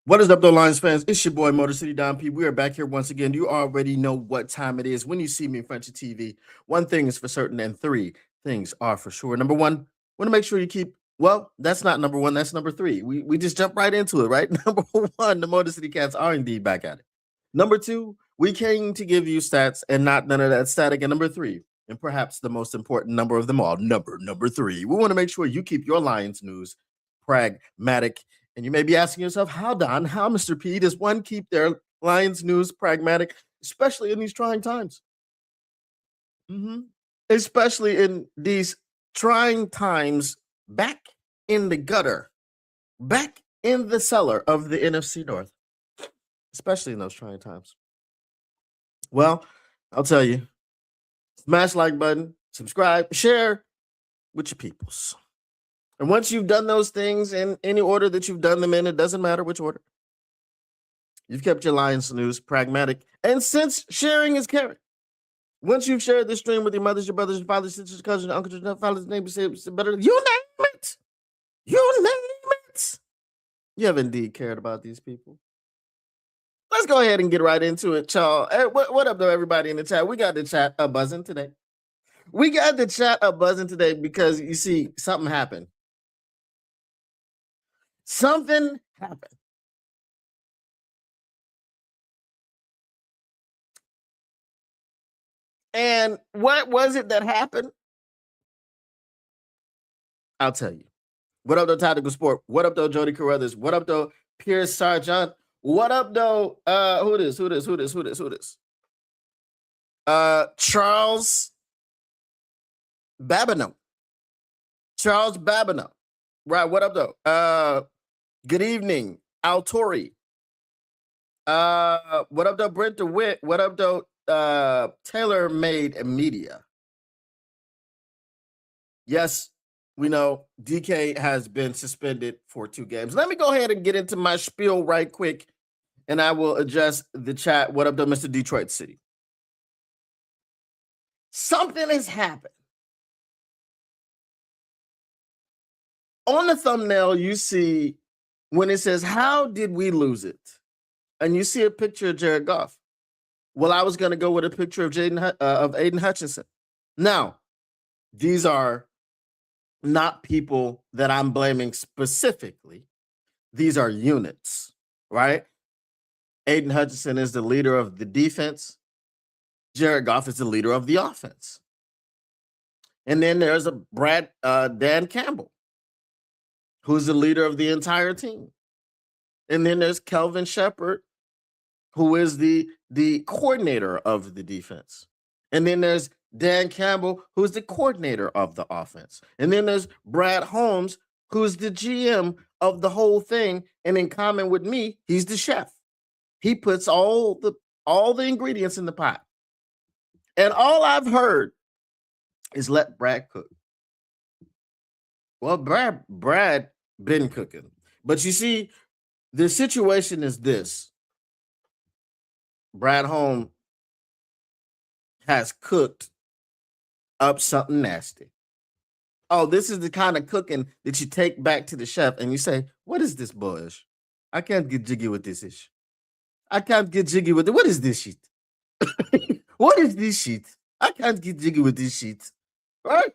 What is up, though, Lions fans? It's your boy, Motor City Don P. We are back here once again. You already know what time it is when you see me in front of TV. One thing is for certain, and three things are for sure. Number one, want to make sure you keep. Well, that's not number one. That's number three. We just jump right into it, right? Number one, the Motor City Cats are indeed back at it. Number two, we came to give you stats and not none of that static. And number three, and perhaps the most important number of them all, number three, we want to make sure you keep your Lions news pragmatic. And you may be asking yourself, how, Don, how, Mr. P, does one keep their Lions news pragmatic, especially in these trying times? Especially in these trying times back in the gutter, back in the cellar of the NFC North, especially in those trying times. Well, I'll tell you, smash like button, subscribe, share with your peoples. And once you've done those things in any order that you've done them in, it doesn't matter which order. You've kept your Lions news pragmatic. And since sharing is caring, once you've shared this stream with your mothers, your brothers, your fathers, sisters, cousins, your uncles, your fathers, neighbors, better, you name it. You name it. You have indeed cared about these people. Let's go ahead and get right into it, y'all. Hey, what up, though, everybody in the chat? We got the chat a buzzing today. We got the chat a buzzing today because, you see, something happened. Something happened. And what was it that happened? I'll tell you. What up, though, Tactical Sport? What up, though, Jody Carruthers? What up, though, Pierce Sargent? What up, though? Who this? Charles Babineau. Charles Babineau. Right. What up, though? Good evening, Altori. What up, though, Brent DeWitt? What up, though, Taylor Made Media? Yes, we know DK has been suspended for 2 games. Let me go ahead and get into my spiel right quick, and I will address the chat. What up, though, Mr. Detroit City? Something has happened. On the thumbnail, you see when it says, "How did we lose it?" And you see a picture of Jared Goff. Well, I was going to go with a picture of Aiden Hutchinson. Now, these are not people that I'm blaming specifically. These are units, right? Aiden Hutchinson is the leader of the defense. Jared Goff is the leader of the offense. And then there's a Dan Campbell, who's the leader of the entire team. And then there's Kelvin Shepard, who is the coordinator of the defense. And then there's Dan Campbell, who's the coordinator of the offense. And then there's Brad Holmes, who's the GM of the whole thing. And in common with me, he's the chef. He puts all the ingredients in the pot. And all I've heard is let Brad cook. Well, Brad been cooking. But you see, the situation is this. Brad Holmes has cooked up something nasty. Oh, this is the kind of cooking that you take back to the chef and you say, "What is this, boys? I can't get jiggy with this ish. I can't get jiggy with it. What is this shit? What is this shit? I can't get jiggy with this shit. Right?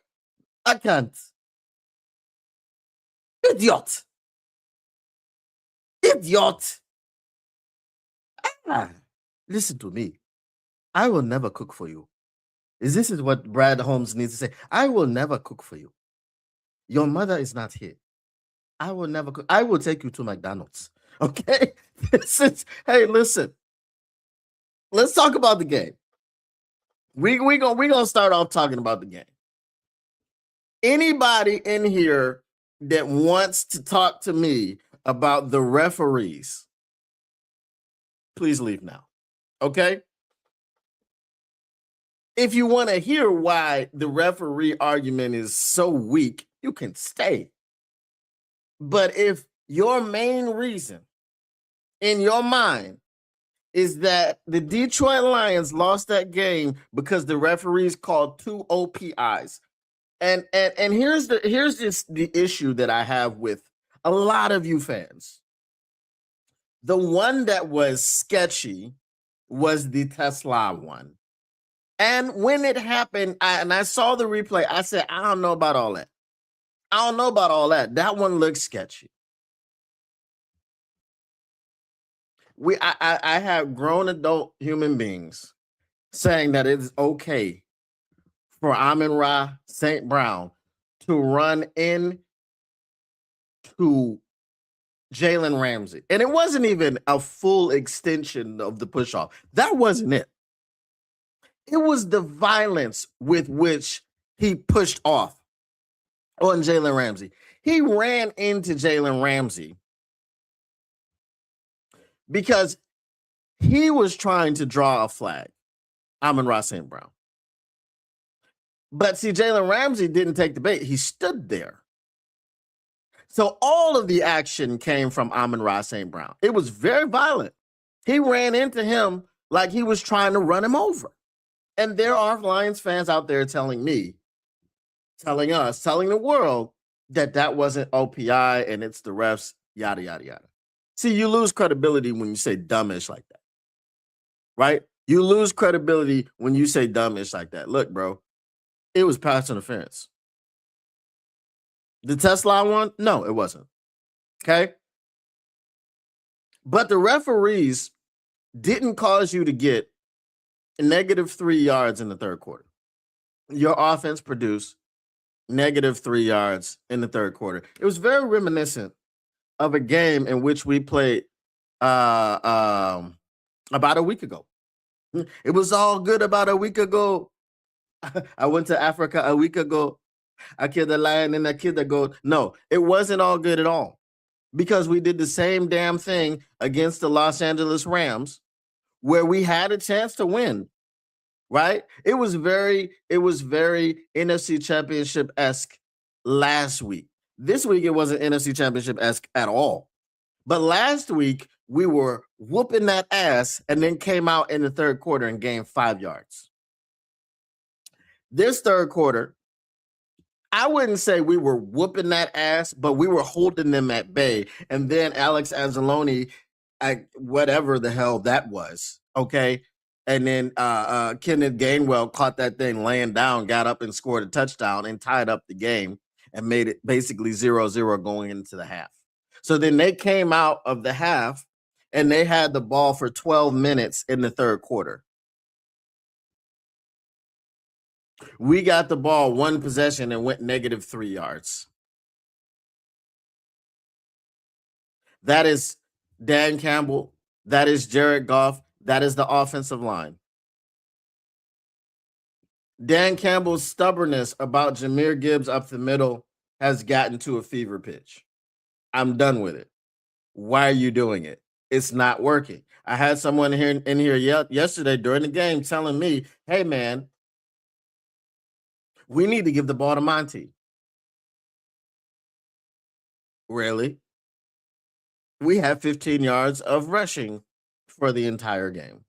I can't. Idiot. Idiot. Listen to me. I will never cook for you. This is what Brad Holmes needs to say. I will never cook for you. Your mother is not here. I will never cook. I will take you to McDonald's. Okay? Hey, listen. Let's talk about the game. We're gonna start off talking about the game. Anybody in here that wants to talk to me about the referees, please leave now. Okay? If you want to hear why the referee argument is so weak, you can stay. But if your main reason in your mind is that the Detroit Lions lost that game because the referees called 2 OPIs, and here's the issue that I have with a lot of you fans. The one that was sketchy was the Tesla one. And when it happened, I saw the replay, I said, I don't know about all that. I don't know about all that. That one looks sketchy. I have grown adult human beings saying that it's okay for Amon-Ra St. Brown to run in to Jalen Ramsey. And it wasn't even a full extension of the push off. That wasn't it. It was the violence with which he pushed off on Jalen Ramsey. He ran into Jalen Ramsey because he was trying to draw a flag, Amon-Ra St. Brown. But see, Jalen Ramsey didn't take the bait. He stood there. So all of the action came from Amon-Ra St. Brown. It was very violent. He ran into him like he was trying to run him over. And there are Lions fans out there telling me, telling us, telling the world that that wasn't OPI and it's the refs, yada, yada, yada. See, you lose credibility when you say dumbish like that, right? You lose credibility when you say dumbish like that. Look, bro, it was pass interference. The Tesla one? No, it wasn't. Okay? But the referees didn't cause you to get -3 yards in the third quarter. Your offense produced -3 yards in the third quarter. It was very reminiscent of a game in which we played about a week ago. It was all good about a week ago. I went to Africa a week ago. I killed a lion and I killed a goat. No, it wasn't all good at all because we did the same damn thing against the Los Angeles Rams where we had a chance to win, right? It was very NFC Championship-esque last week. This week, it wasn't NFC Championship-esque at all. But last week, we were whooping that ass and then came out in the third quarter and gained 5 yards. This third quarter, I wouldn't say we were whooping that ass, but we were holding them at bay. And then Alex Anzalone, whatever the hell that was, okay? And then Kenneth Gainwell caught that thing laying down, got up and scored a touchdown and tied up the game and made it basically 0-0 going into the half. So then they came out of the half and they had the ball for 12 minutes in the third quarter. We got the ball one possession and went -3 yards. That is Dan Campbell. That is Jared Goff. That is the offensive line. Dan Campbell's stubbornness about Jahmyr Gibbs up the middle has gotten to a fever pitch. I'm done with it. Why are you doing it? It's not working. I had someone in here yesterday during the game telling me, hey, man, we need to give the ball to Monty. Really? We had 15 yards of rushing for the entire game.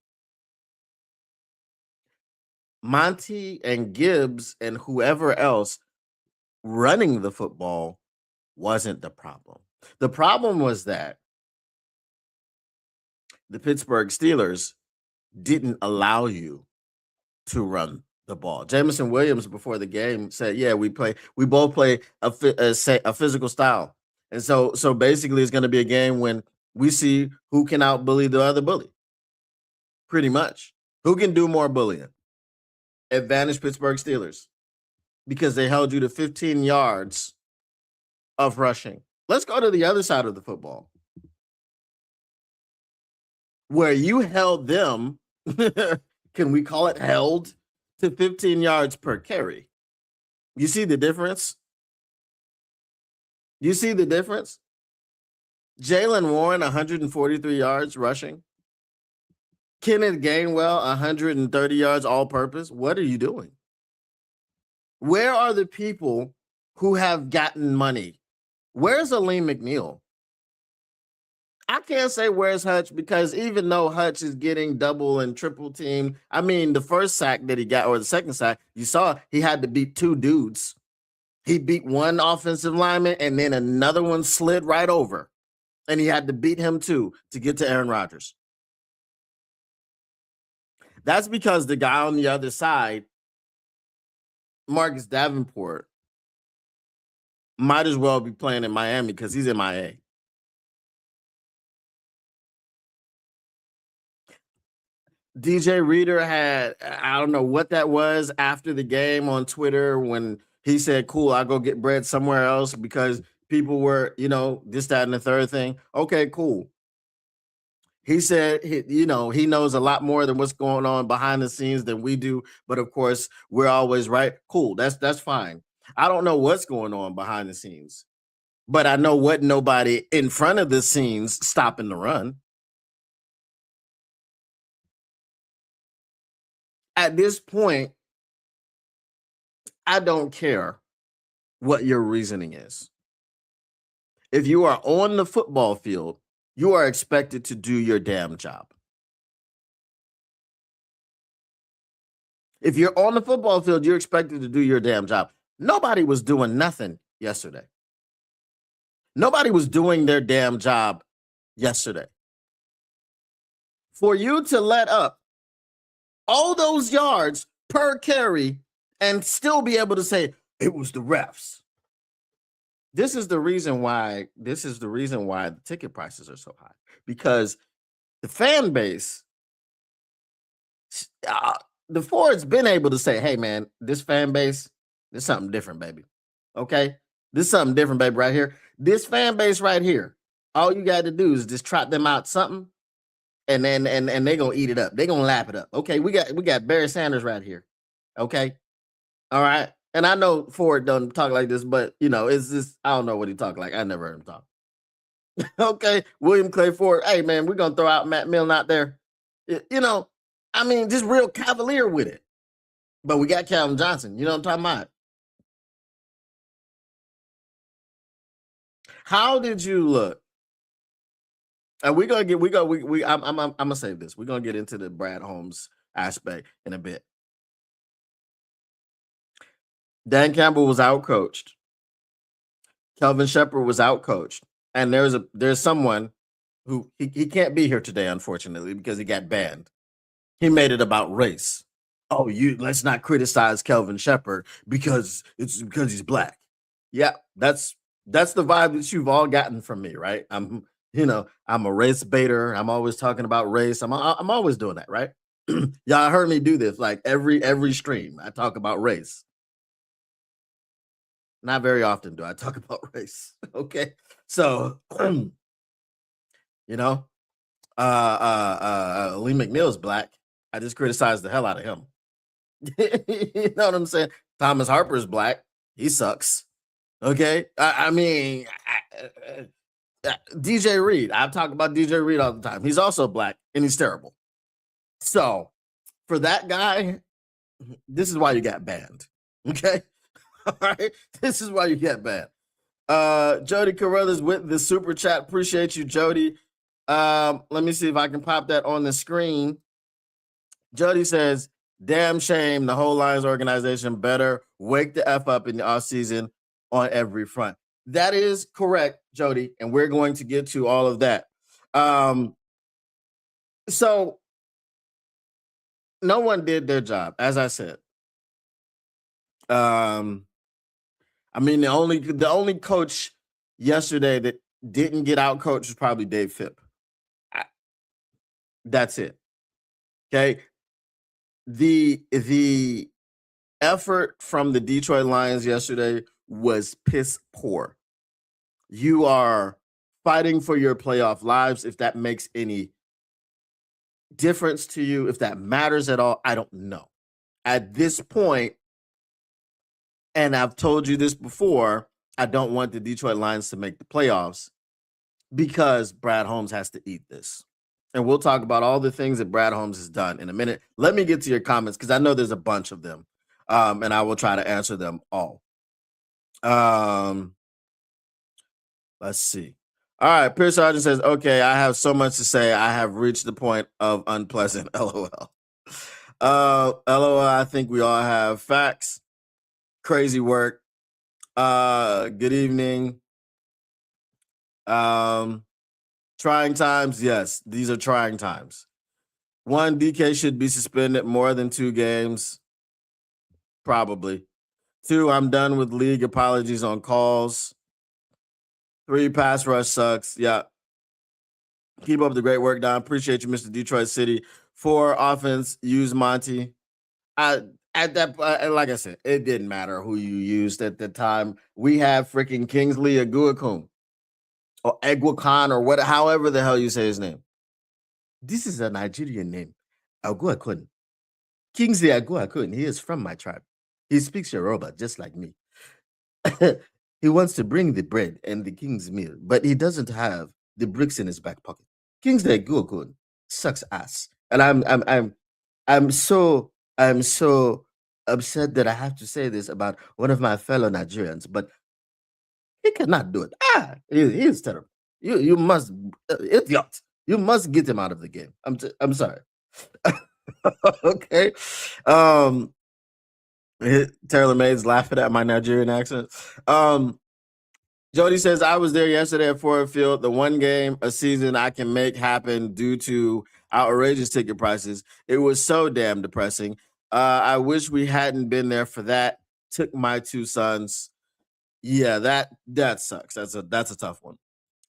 Monty and Gibbs and whoever else running the football wasn't the problem. The problem was that the Pittsburgh Steelers didn't allow you to run the ball. Jameson Williams before the game said, yeah, we both play a physical style. And so basically it's going to be a game when we see who can out-bully the other bully. Pretty much. Who can do more bullying? Advantage Pittsburgh Steelers because they held you to 15 yards of rushing. Let's go to the other side of the football where you held them, can we call it held, to 15 yards per carry. You see the difference? You see the difference? Jaylen Warren, 143 yards rushing. Kenneth Gainwell, 130 yards all-purpose. What are you doing? Where are the people who have gotten money? Where's Aleem McNeil? I can't say where's Hutch because even though Hutch is getting double and triple team, I mean, the first sack that he got or the second sack, you saw he had to beat two dudes. He beat one offensive lineman and then another one slid right over And he had to beat him too to get to Aaron Rodgers. That's because the guy on the other side, Marcus Davenport, might as well be playing in Miami because he's MIA. DJ Reader had, I don't know what that was after the game on Twitter when he said, cool, I'll go get bread somewhere else because people were, this, that, and the third thing. Okay, cool. He said, he knows a lot more than what's going on behind the scenes than we do. But of course, we're always right. Cool. That's fine. I don't know what's going on behind the scenes, but I know what nobody in front of the scenes stopping the run. At this point, I don't care what your reasoning is. If you are on the football field, you are expected to do your damn job. If you're on the football field, you're expected to do your damn job. Nobody was doing nothing yesterday. Nobody was doing their damn job yesterday. For you to let up all those yards per carry and still be able to say it was the refs. This is the reason why the ticket prices are so high, because the fan base, the Ford's been able to say, hey man, this fan base, there's something different, baby. Okay? This is something different, baby, right here. This fan base right here, all you got to do is just trot them out something, and then and they're gonna eat it up. They're gonna lap it up. Okay, we got Barry Sanders right here. Okay. All right. And I know Ford doesn't talk like this, but it's just, I don't know what he talk like. I never heard him talk. Okay. William Clay Ford. Hey man, we're gonna throw out Matt Milne out there. Just real cavalier with it. But we got Calvin Johnson. You know what I'm talking about? How did you look? And we're gonna get I'm gonna save this. We're gonna get into the Brad Holmes aspect in a bit. Dan Campbell was outcoached. Kelvin Shepard was outcoached. And there's someone who he can't be here today, unfortunately, because he got banned. He made it about race. Oh, let's not criticize Kelvin Shepard because he's black. Yeah, that's the vibe that you've all gotten from me, right? I'm a race baiter. I'm always talking about race. I'm always doing that, right? Y'all heard me do this like every stream. I talk about race. Not very often do I talk about race. Okay. So Lee McNeil's black. I just criticized the hell out of him. You know what I'm saying? Thomas Harper's black. He sucks. Okay. DJ Reed. I talk about DJ Reed all the time. He's also black and he's terrible. So for that guy, this is why you got banned. Okay. All right. This is why you get banned. Jody Carruthers with the super chat. Appreciate you, Jody. Let me see if I can pop that on the screen. Jody says, damn shame the whole Lions organization better wake the F up in the offseason on every front. That is correct, Jody, and we're going to get to all of that. So no one did their job, as I said. The only coach yesterday that didn't get out coached was probably Dave Phipp. That's it. Okay. The effort from the Detroit Lions yesterday was piss poor. You are fighting for your playoff lives. If that makes any difference to you, if that matters at all, I don't know. At this point, and I've told you this before, I don't want the Detroit Lions to make the playoffs because Brad Holmes has to eat this. And we'll talk about all the things that Brad Holmes has done in a minute. Let me get to your comments because I know there's a bunch of them, and I will try to answer them all. Let's see. All right, Pierce Sargent says, okay, I have so much to say. I have reached the point of unpleasant. LOL. LOL, I think we all have facts. Crazy work. Good evening. Trying times, yes. These are trying times. 1, DK should be suspended more than 2 games. Probably. 2, I'm done with league apologies on calls. 3, pass rush sucks. Yeah. Keep up the great work, Don. Appreciate you, Mr. Detroit City. 4, offense, use Monty. At that, like I said, it didn't matter who you used at the time. We have freaking Kingsley Aguakun or Egwakon or what, however the hell you say his name. This is a Nigerian name, Aguakun. Kingsley Aguakun. He is from my tribe. He speaks Yoruba just like me. He wants to bring the bread and the king's meal, but he doesn't have the bricks in his back pocket. Kingsley Aguakun sucks ass, and I'm so upset that I have to say this about one of my fellow Nigerians, but he cannot do it. He is terrible. You must idiot. You must get him out of the game. I'm sorry. Okay. Taylor Mays laughing at my Nigerian accent. Jody says, I was there yesterday at Ford Field. The one game a season I can make happen due to outrageous ticket prices. It was so damn depressing. I wish we hadn't been there for that. Took my 2 sons. Yeah, that sucks. That's a tough one.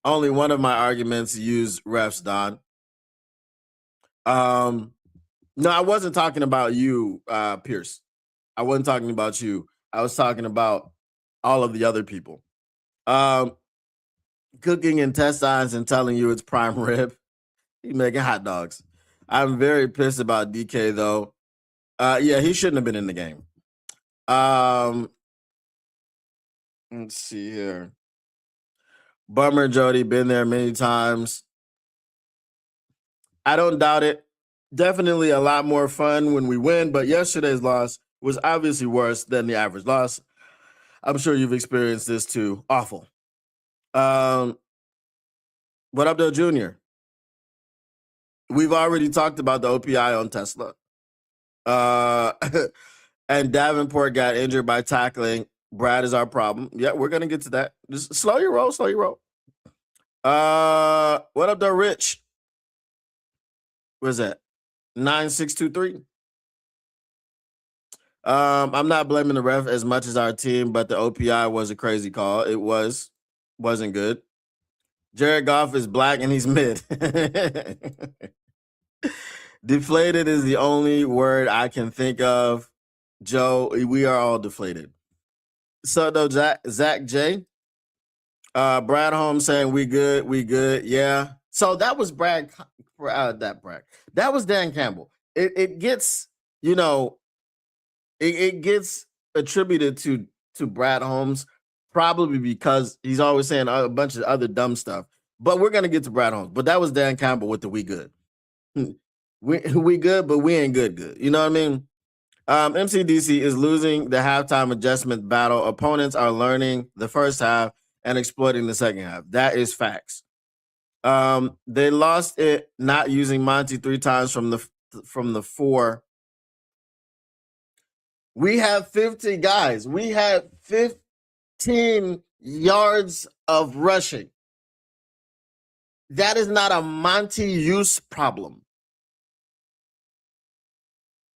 Only one of my arguments used refs, Don. No, I wasn't talking about you, Pierce. I wasn't talking about you. I was talking about all of the other people. Cooking intestines and telling you it's prime rib. He's making hot dogs. I'm very pissed about DK though. Yeah, he shouldn't have been in the game. Let's see here. Bummer, Jody, been there many times. I don't doubt it. Definitely a lot more fun when we win, but yesterday's loss was obviously worse than the average loss. I'm sure you've experienced this too. Awful. What up, though, Junior? We've already talked about the OPI on Tesla. And Davenport got injured by tackling. Brad is our problem. Yeah, we're gonna get to that. Just slow your roll, slow your roll. What up, though, Rich? Where's that? 9623. I'm not blaming the ref as much as our team, but the OPI was a crazy call. It wasn't good. Jared Goff is black and he's mid. Deflated is the only word I can think of. Joe, we are all deflated. So though, Zach J. Brad Holmes saying we good. Yeah. So that was Brad. That was Dan Campbell. It gets, it gets attributed to Brad Holmes probably because he's always saying a bunch of other dumb stuff. But we're gonna get to Brad Holmes. But that was Dan Campbell with the we good. We good, but we ain't good. You know what I mean? MCDC is losing the halftime adjustment battle. Opponents are learning the first half and exploiting the second half. That is facts. They lost it not using Monty 3 times from the 4. We have 50 guys. We have 15 yards of rushing. That is not a Monty use problem.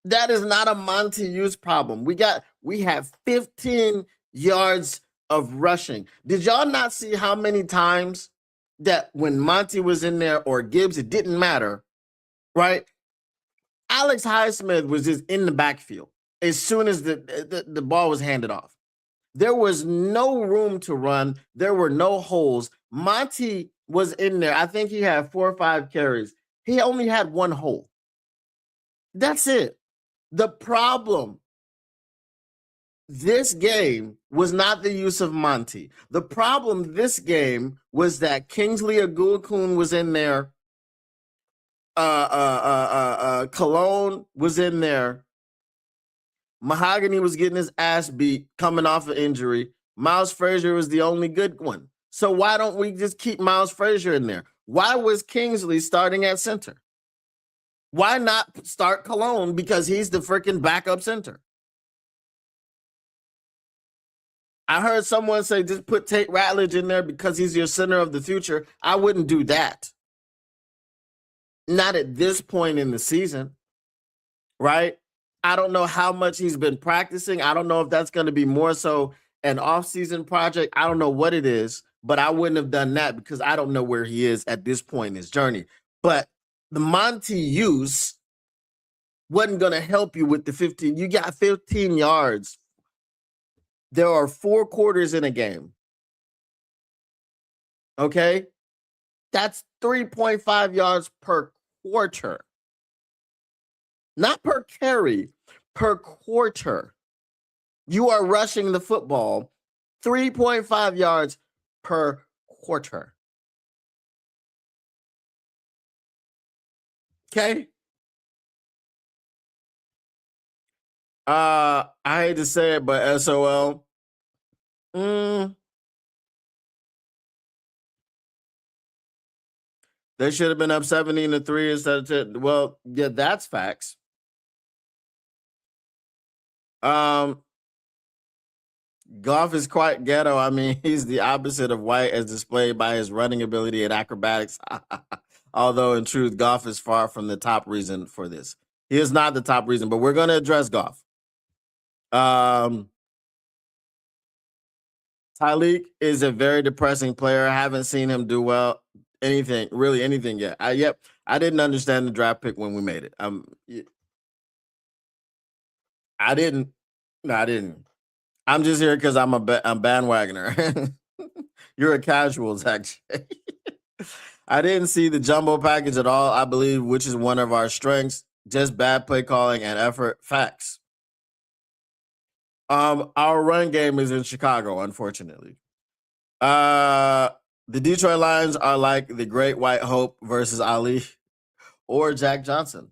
That is not a Monty use problem. We have 15 yards of rushing. Did y'all not see how many times that when Monty was in there or Gibbs, it didn't matter, right? Alex Highsmith was just in the backfield as soon as the ball was handed off. There was no room to run. There were no holes. Monty was in there. I think he had 4 or 5 carries. He only had 1 hole. That's it. The problem this game was not the use of Monty. The problem this game was that Kingsley Aguakun was in there. Cologne was in there. Mahogany was getting his ass beat coming off an injury. Miles Frazier was the only good one. So why don't we just keep Miles Frazier in there? Why was Kingsley starting at center? Why not start Cologne because he's the freaking backup center? I heard someone say just put Tate Ratledge in there because he's your center of the future. I wouldn't do that. Not at this point in the season, right? I don't know how much he's been practicing. I don't know if that's going to be more so an off-season project. I don't know what it is, but I wouldn't have done that because I don't know where he is at this point in his journey. But the Monty use wasn't going to help you with the 15. You got 15 yards. There are 4 quarters in a game. Okay? That's 3.5 yards per quarter. Not per carry, per quarter. You are rushing the football 3.5 yards per quarter. Okay? I hate to say it, but SOL. They should have been up 17-3 instead of 10. Well, yeah, that's facts. Goff is quite ghetto. I mean, he's the opposite of White as displayed by his running ability and acrobatics. Although, in truth, Goff is far from the top reason for this. He is not the top reason, but we're going to address Goff. Tyreek is a very depressing player. I haven't seen him do well, really anything yet. I didn't understand the draft pick when we made it. I didn't. No, I didn't. I'm just here because I'm bandwagoner. You're a casual, Zach. I didn't see the jumbo package at all, I believe, which is one of our strengths. Just bad play calling and effort. Facts. Our run game is in Chicago, unfortunately. The Detroit Lions are like the Great White Hope versus Ali or Jack Johnson.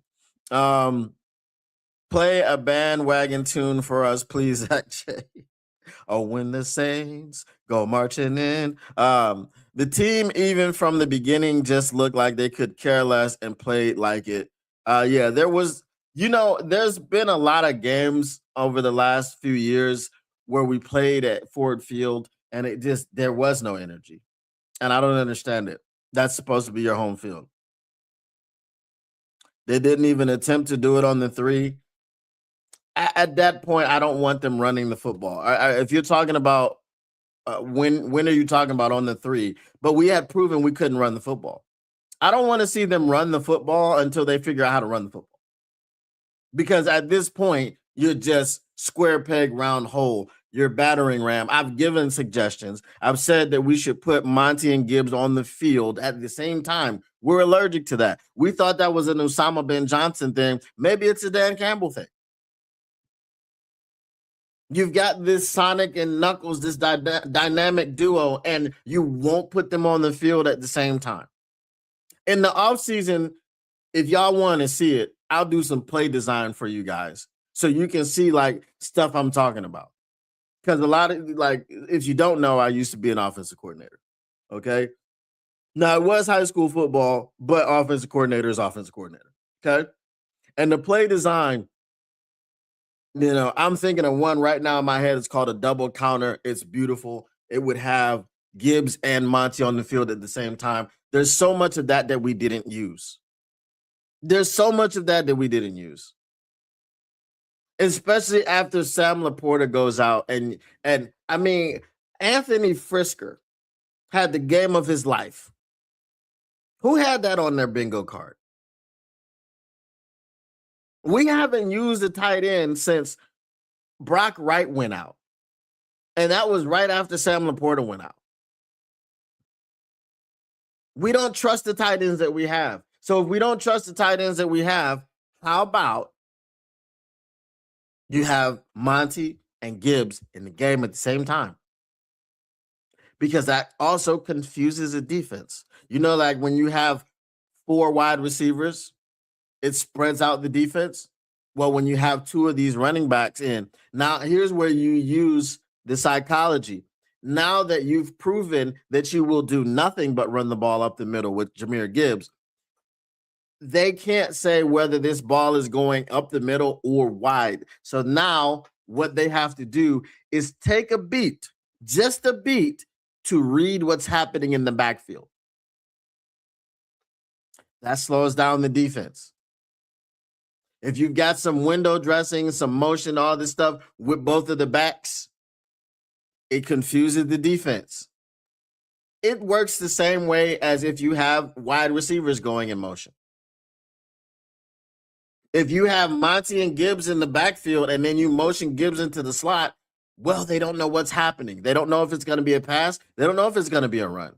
Play a bandwagon tune for us, please, Zach J. Oh, when the Saints go marching in. The team, even from the beginning, just looked like they could care less and played like it. Yeah, there's been a lot of games over the last few years where we played at Ford Field and there was no energy. And I don't understand it. That's supposed to be your home field. They didn't even attempt to do it on the 3. At that point, I don't want them running the football. If you're talking about when are you talking about on the 3? But we had proven we couldn't run the football. I don't want to see them run the football until they figure out how to run the football. Because at this point, you're just square peg, round hole. You're battering ram. I've given suggestions. I've said that we should put Monty and Gibbs on the field at the same time. We're allergic to that. We thought that was an Osama bin Johnson thing. Maybe it's a Dan Campbell thing. You've got this Sonic and Knuckles, this dynamic duo, and you won't put them on the field at the same time. In the offseason, if y'all want to see it, I'll do some play design for you guys so you can see like stuff I'm talking about. Because a lot of if you don't know, I used to be an offensive coordinator. Okay. Now it was high school football, but offensive coordinator is offensive coordinator. Okay. And the play design, I'm thinking of one right now in my head. It's called a double counter. It's beautiful. It would have Gibbs and Monty on the field at the same time. There's so much of that we didn't use. Especially after Sam Laporta goes out. And I mean, Anthony Frisker had the game of his life. Who had that on their bingo card? We haven't used a tight end since Brock Wright went out. And that was right after Sam Laporta went out. We don't trust the tight ends that we have. So if we don't trust the tight ends that we have, how about you have Monty and Gibbs in the game at the same time? Because that also confuses the defense. Like when you have 4 wide receivers, it spreads out the defense. Well, when you have 2 of these running backs in, now here's where you use the psychology. Now that you've proven that you will do nothing but run the ball up the middle with Jahmyr Gibbs, they can't say whether this ball is going up the middle or wide. So now what they have to do is take a beat, just a beat, to read what's happening in the backfield. That slows down the defense. If you've got some window dressing, some motion, all this stuff with both of the backs, it confuses the defense. It works the same way as if you have wide receivers going in motion. If you have Monty and Gibbs in the backfield and then you motion Gibbs into the slot, well, they don't know what's happening. They don't know if it's going to be a pass. They don't know if it's going to be a run.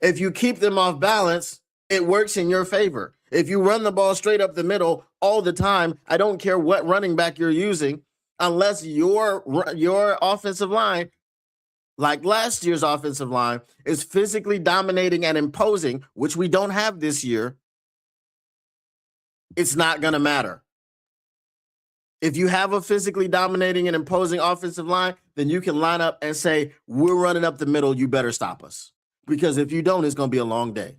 If you keep them off balance, it works in your favor. If you run the ball straight up the middle all the time, I don't care what running back you're using, unless your offensive line, like last year's offensive line, is physically dominating and imposing, which we don't have this year, it's not going to matter. If you have a physically dominating and imposing offensive line, then you can line up and say, we're running up the middle, you better stop us. Because if you don't, it's going to be a long day.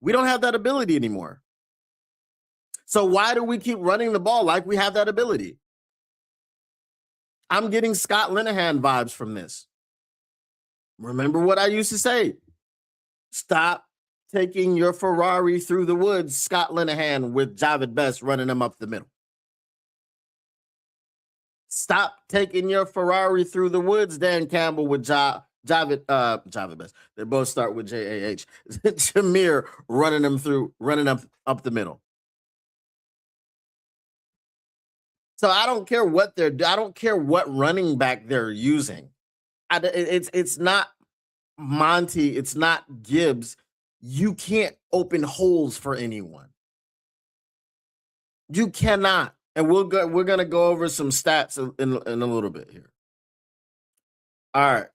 We don't have that ability anymore. So why do we keep running the ball like we have that ability? I'm getting Scott Linehan vibes from this. Remember what I used to say? Stop taking your Ferrari through the woods, Scott Linehan with Javid Best running them up the middle. Stop taking your Ferrari through the woods, Dan Campbell with Javid Best. They both start with J-A-H. Jameer running up the middle. So I don't care what I don't care what running back they're using. It's not Monty. It's not Gibbs. You can't open holes for anyone. You cannot. And we're going to go over some stats in a little bit here. All right.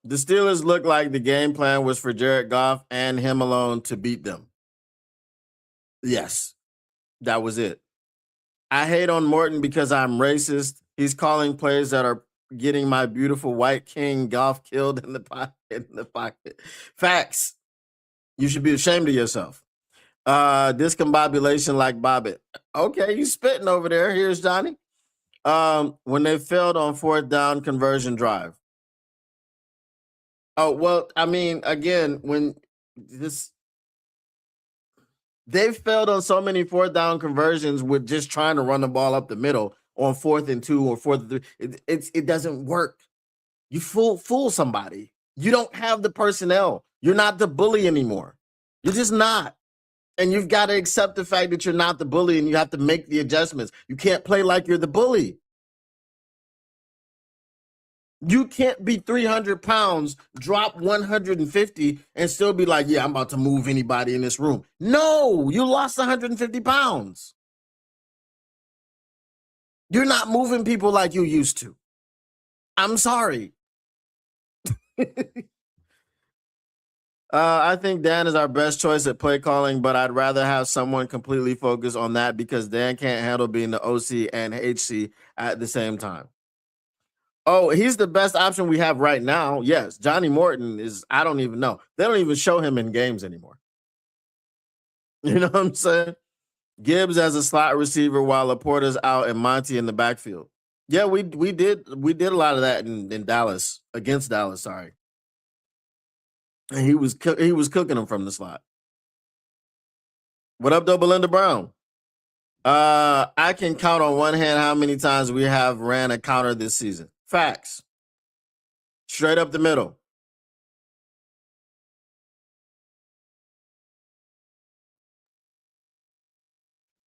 The Steelers look like the game plan was for Jared Goff and him alone to beat them. Yes, that was it. I hate on Morton because I'm racist. He's calling plays that are getting my beautiful white king Goff killed in the pocket. Facts. You should be ashamed of yourself. Discombobulation like Bobbitt. Okay, you spitting over there. Here's Johnny. When they failed on 4th down conversion drive. Oh, well, I mean, again, they've failed on so many 4th down conversions with just trying to run the ball up the middle on 4th and 2 or 4th and 3. It doesn't work. You fool somebody. You don't have the personnel. You're not the bully anymore. You're just not. And you've got to accept the fact that you're not the bully and you have to make the adjustments. You can't play like you're the bully. You can't be 300 pounds, drop 150, and still be like, yeah, I'm about to move anybody in this room. No, you lost 150 pounds. You're not moving people like you used to. I'm sorry. I think Dan is our best choice at play calling, but I'd rather have someone completely focused on that because Dan can't handle being the OC and HC at the same time. Oh, he's the best option we have right now. Yes, Johnny Morton is, I don't even know. They don't even show him in games anymore. You know what I'm saying? Gibbs as a slot receiver while Laporta's out and Monty in the backfield. Yeah, we did a lot of that in Dallas, against Dallas, sorry. And he was cooking them from the slot. What up, though, Belinda Brown? I can count on one hand how many times we have ran a counter this season. Facts. Straight up the middle.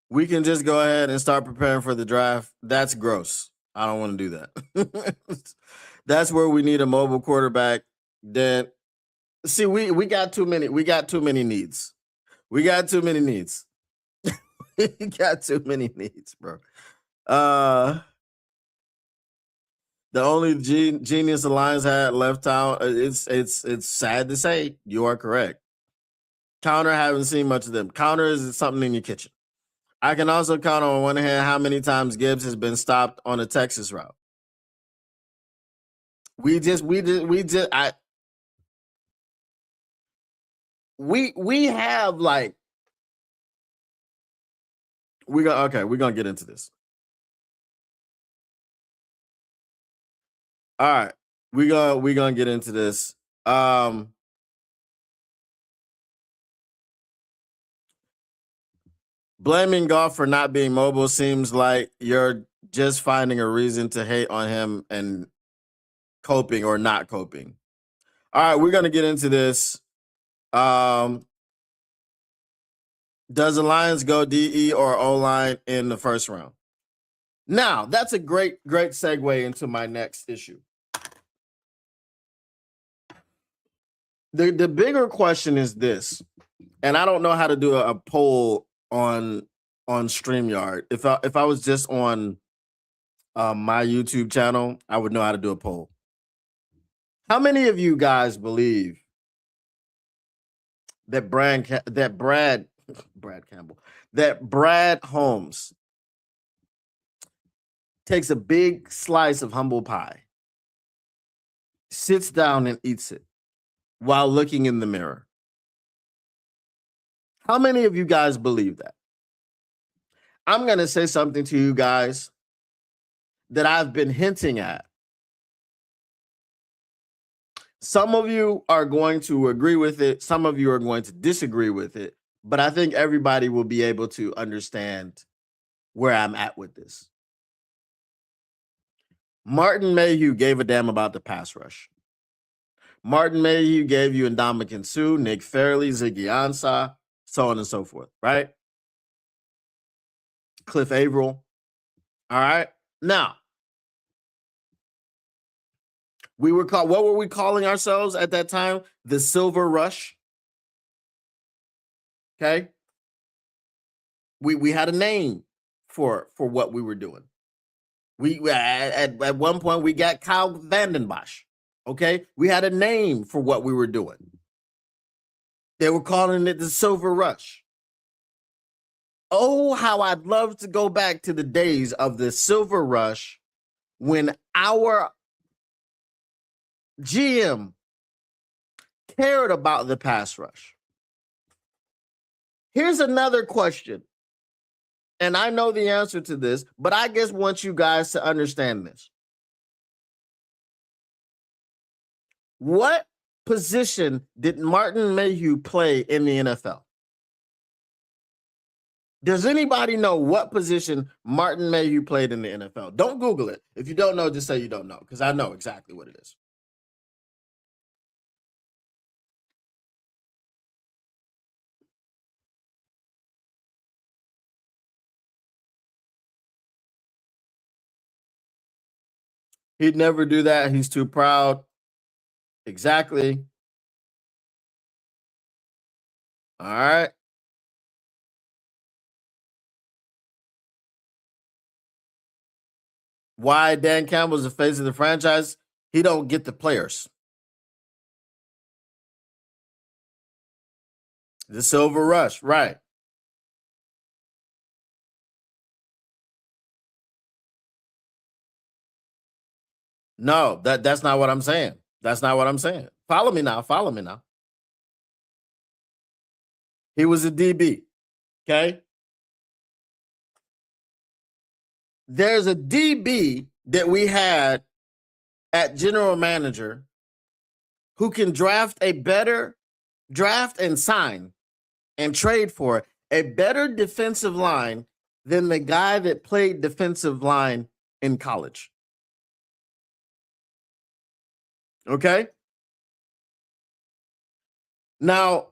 We can just go ahead and start preparing for the draft. That's gross. I don't want to do that. That's where we need a mobile quarterback. Then see, we got too many. We got too many needs. We got too many needs. We got too many needs, bro. The only genius the Lions had left out. It's sad to say. You are correct. Counter, haven't seen much of them. Counter is something in your kitchen. I can also count on one hand how many times Gibbs has been stopped on a Texas route. We have like we're gonna get into this. All right, we're gonna get into this. Blaming golf for not being mobile seems like you're just finding a reason to hate on him and coping or not coping. All right, we're gonna get into this. Does the Lions go DE or O line in the first round? Now, that's a great segue into my next issue. The bigger question is this, and I don't know how to do a poll on StreamYard. If I was just on my YouTube channel, I would know how to do a poll. How many of you guys believe that Brad Holmes takes a big slice of humble pie, sits down and eats it while looking in the mirror? How many of you guys believe that? I'm going to say something to you guys that I've been hinting at. Some of you are going to agree with it. Some of you are going to disagree with it. But I think everybody will be able to understand where I'm at with this. Martin Mayhew gave a damn about the pass rush. Martin Mayhew gave you Ndamukong Suh, Nick Fairley, Ziggy Ansah, so on and so forth, right? Cliff Averill. All right. Now, what were we calling ourselves at that time? The Silver Rush. Okay. We had a name for what we were doing. We at one point we got Kyle Vanden Bosch. Okay. We had a name for what we were doing. They were calling it the Silver Rush. Oh, how I'd love to go back to the days of the Silver Rush when our GM cared about the pass rush. Here's another question, and I know the answer to this, but I just want you guys to understand this. What position did Martin Mayhew play in the NFL? Does anybody know what position Martin Mayhew played in the NFL? Don't Google it. If you don't know, just say you don't know, because I know exactly what it is. He'd never do that. He's too proud. Exactly. All right. Why Dan Campbell's the face of the franchise? He don't get the players. The Silver Rush, right. No, that's not what I'm saying. That's not what I'm saying. Follow me now. Follow me now. He was a DB. Okay. There's a DB that we had at general manager who can draft and sign and trade for a better defensive line than the guy that played defensive line in college. Okay. Now,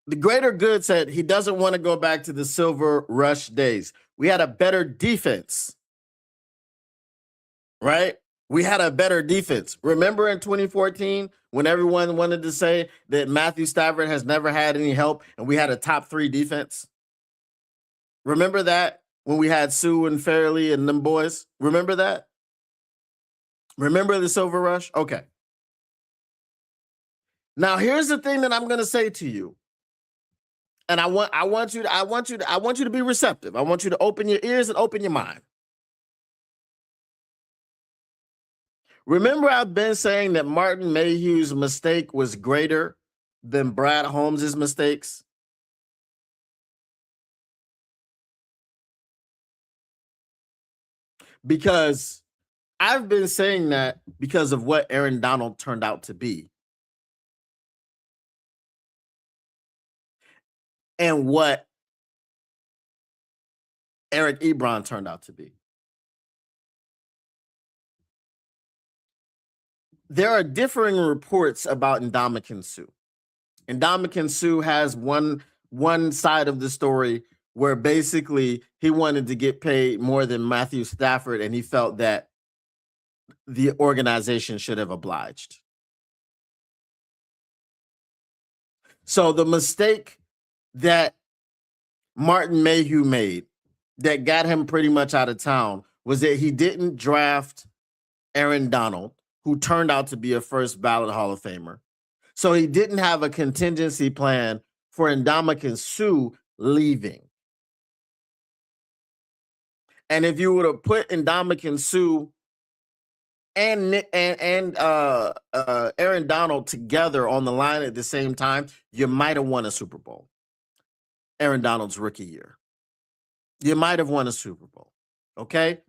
the greater good said he doesn't want to go back to the Silver Rush days. We had a better defense, right? We had a better defense. Remember in 2014 when everyone wanted to say that Matthew Stafford has never had any help and we had a top 3 defense? Remember that when we had Sue and Fairley and them boys? Remember that? Remember the Silver Rush? Okay. Now here's the thing that I'm going to say to you. And I want you to be receptive. I want you to open your ears and open your mind. Remember, I've been saying that Martin Mayhew's mistake was greater than Brad Holmes' mistakes. Because I've been saying that because of what Aaron Donald turned out to be and what Eric Ebron turned out to be. There are differing reports about Ndamukong Suh. Ndamukong Suh has one side of the story where basically he wanted to get paid more than Matthew Stafford, and he felt that the organization should have obliged. So the mistake that Martin Mayhew made that got him pretty much out of town was that he didn't draft Aaron Donald, who turned out to be a first ballot Hall of Famer. So he didn't have a contingency plan for Ndamukong Suh leaving. And if you would have put Ndamukong Suh and Aaron Donald together on the line at the same time, you might have won a Super Bowl. Aaron Donald's rookie year. You might have won a Super Bowl. Okay?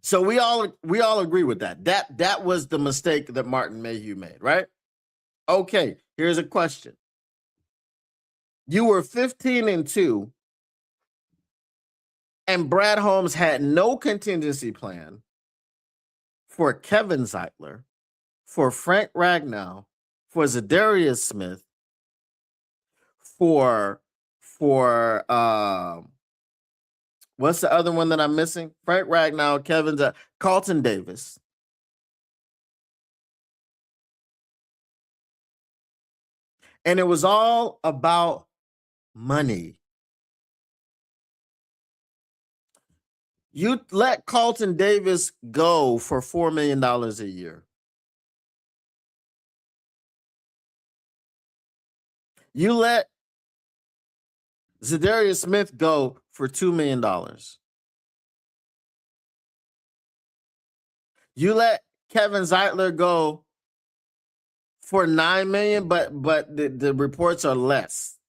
So we all agree with that. That was the mistake that Martin Mayhew made, right? Okay, here's a question. You were 15-2, and Brad Holmes had no contingency plan for Kevin Zeitler, for Frank Ragnow, for Zadarius Smith, for what's the other one that I'm missing? Frank Ragnow, Carlton Davis. And it was all about money. You let Carlton Davis go for $4 million a year. You let Zadarius Smith go for $2 million. You let Kevin Zeitler go for $9 million, but the reports are less.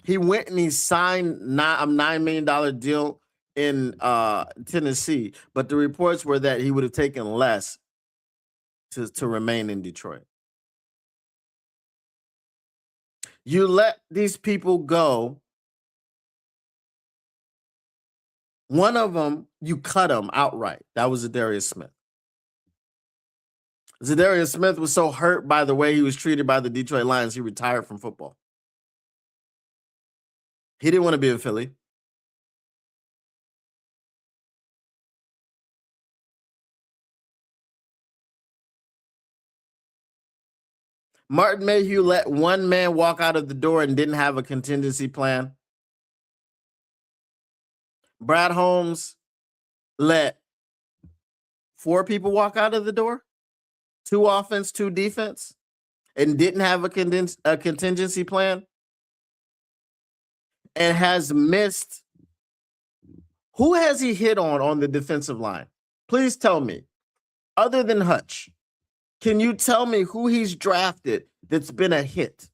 He went and he signed a $9 million deal in Tennessee, but the reports were that he would have taken less to remain in Detroit. You let these people go. One of them, you cut him outright. That was Zadarius Smith. Zadarius Smith was so hurt by the way he was treated by the Detroit Lions, he retired from football. He didn't want to be in Philly. Martin Mayhew let one man walk out of the door and didn't have a contingency plan. Brad Holmes let 4 people walk out of the door, 2 offense, 2 defense, and didn't have a contingency plan, and has missed. Who has he hit on the defensive line? Please tell me, other than Hutch. Can you tell me who he's drafted that's been a hit?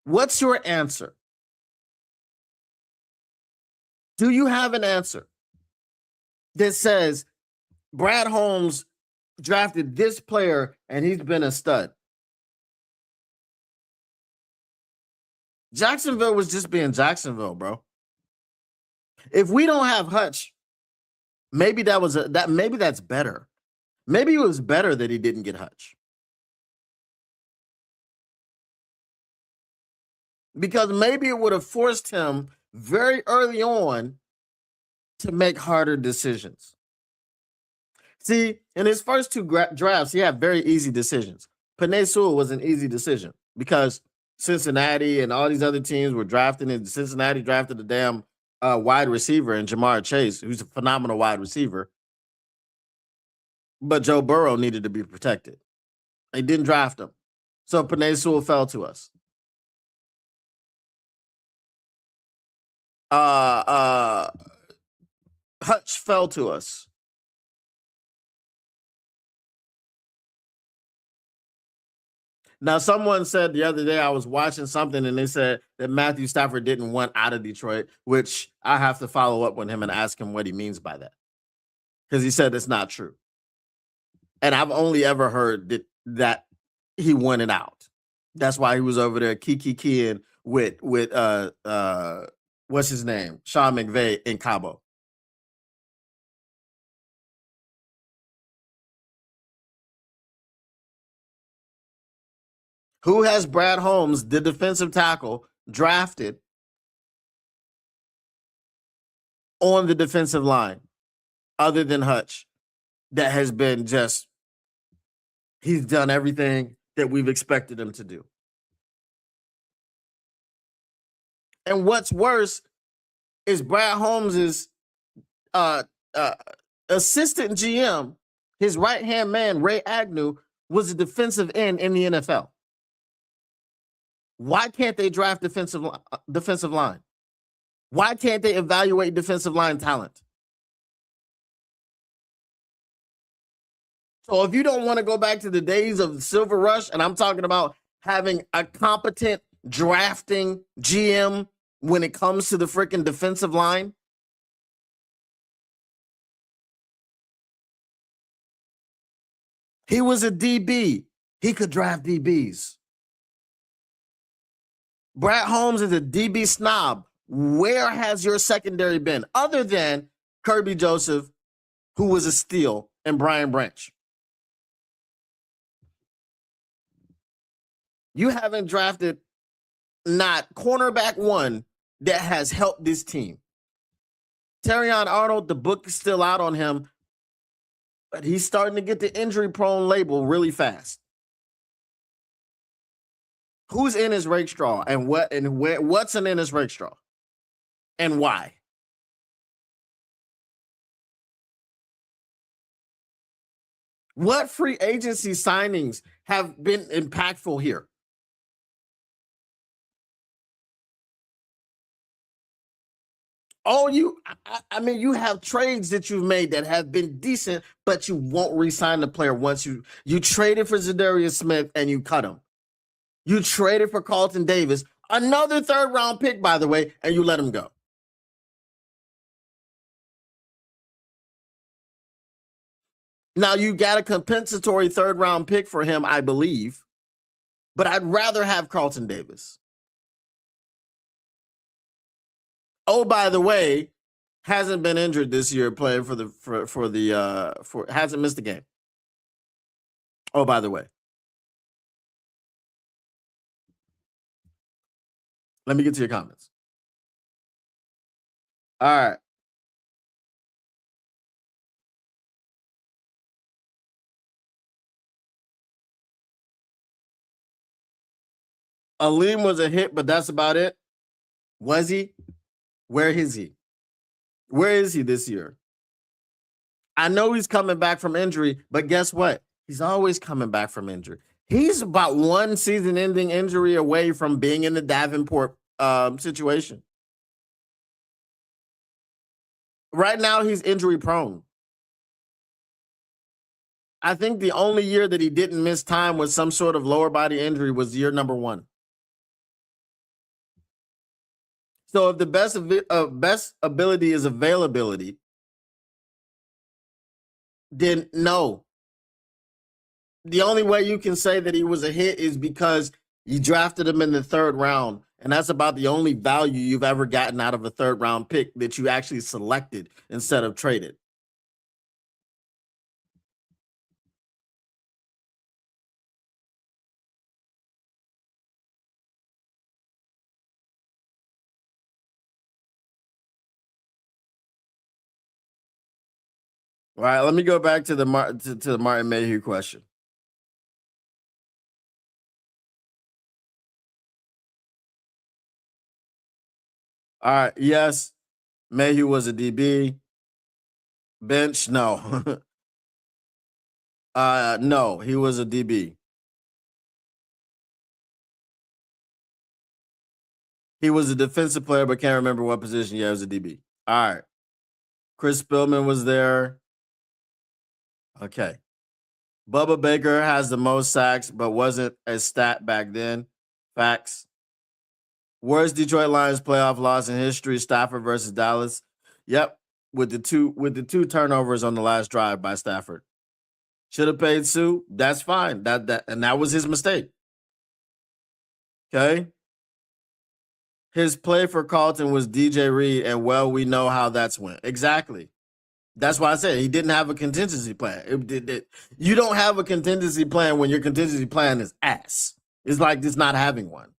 What's your answer? Do you have an answer that says Brad Holmes drafted this player and he's been a stud? Jacksonville was just being Jacksonville, bro. If we don't have Hutch, maybe maybe that's better. Maybe it was better that he didn't get Hutch. Because maybe it would have forced him very early on to make harder decisions. See, in his first 2 drafts, he had very easy decisions. Penei Sewell was an easy decision because Cincinnati and all these other teams were drafting, and Cincinnati drafted a damn wide receiver in Jamar Chase, who's a phenomenal wide receiver. But Joe Burrow needed to be protected. They didn't draft him. So Penei Sewell fell to us. Hutch fell to us. Now, someone said the other day, I was watching something and they said that Matthew Stafford didn't want out of Detroit, which I have to follow up with him and ask him what he means by that. because he said it's not true. And I've only ever heard that he won it out. That's why he was over there kikiing with what's his name? Sean McVay in Cabo. Who has Brad Holmes, the defensive tackle, drafted on the defensive line, other than Hutch, that has been just, he's done everything that we've expected him to do. And what's worse is Brad Holmes' uh, uh, assistant GM, his right-hand man, Ray Agnew, was a defensive end in the NFL. Why can't they draft defensive line? Why can't they evaluate defensive line talent? So if you don't want to go back to the days of the Silver Rush, and I'm talking about having a competent drafting GM when it comes to the freaking defensive line, he was a DB. He could draft DBs. Brad Holmes is a DB snob. Where has your secondary been other than Kirby Joseph, who was a steal, and Brian Branch? You haven't drafted not cornerback one that has helped this team. Terrion Arnold, the book is still out on him, but he's starting to get the injury-prone label really fast. Who's in his rake straw, and what's in his rake straw, and why? What free agency signings have been impactful here? I mean, you have trades that you've made that have been decent, but you won't re-sign the player once you traded for Zadarius Smith and you cut him. You traded for Carlton Davis, another third-round pick, by the way, and you let him go. Now, you got a compensatory third-round pick for him, I believe, but I'd rather have Carlton Davis. Oh, by the way, hasn't been injured this year playing hasn't missed a game. Oh, by the way. Let me get to your comments. All right. Aleem was a hit, but that's about it. Was he? Where is he? Where is he this year? I know he's coming back from injury, but guess what? He's always coming back from injury. He's about one season-ending injury away from being in the Davenport situation. Right now, he's injury-prone. I think the only year that he didn't miss time with some sort of lower body injury was year number 1. So if the best ability is availability, then no. The only way you can say that he was a hit is because you drafted him in the 3rd round, and that's about the only value you've ever gotten out of a 3rd round pick that you actually selected instead of traded. All right, let me go back to the Martin Mayhew question. All right, yes, Mayhew was a DB. Bench, no. No, he was a DB. He was a defensive player, but can't remember what position. Yeah, he was a DB. All right. Chris Spillman was there. Okay. Bubba Baker has the most sacks, but wasn't a stat back then. Facts. Worst Detroit Lions playoff loss in history, Stafford versus Dallas. Yep. with the two turnovers on the last drive by Stafford. Should have paid Sue. That's fine. That was his mistake. Okay. His play for Carlton was DJ Reed, and well, we know how that's went. Exactly. That's why I said he didn't have a contingency plan. You don't have a contingency plan when your contingency plan is ass. It's like just not having one.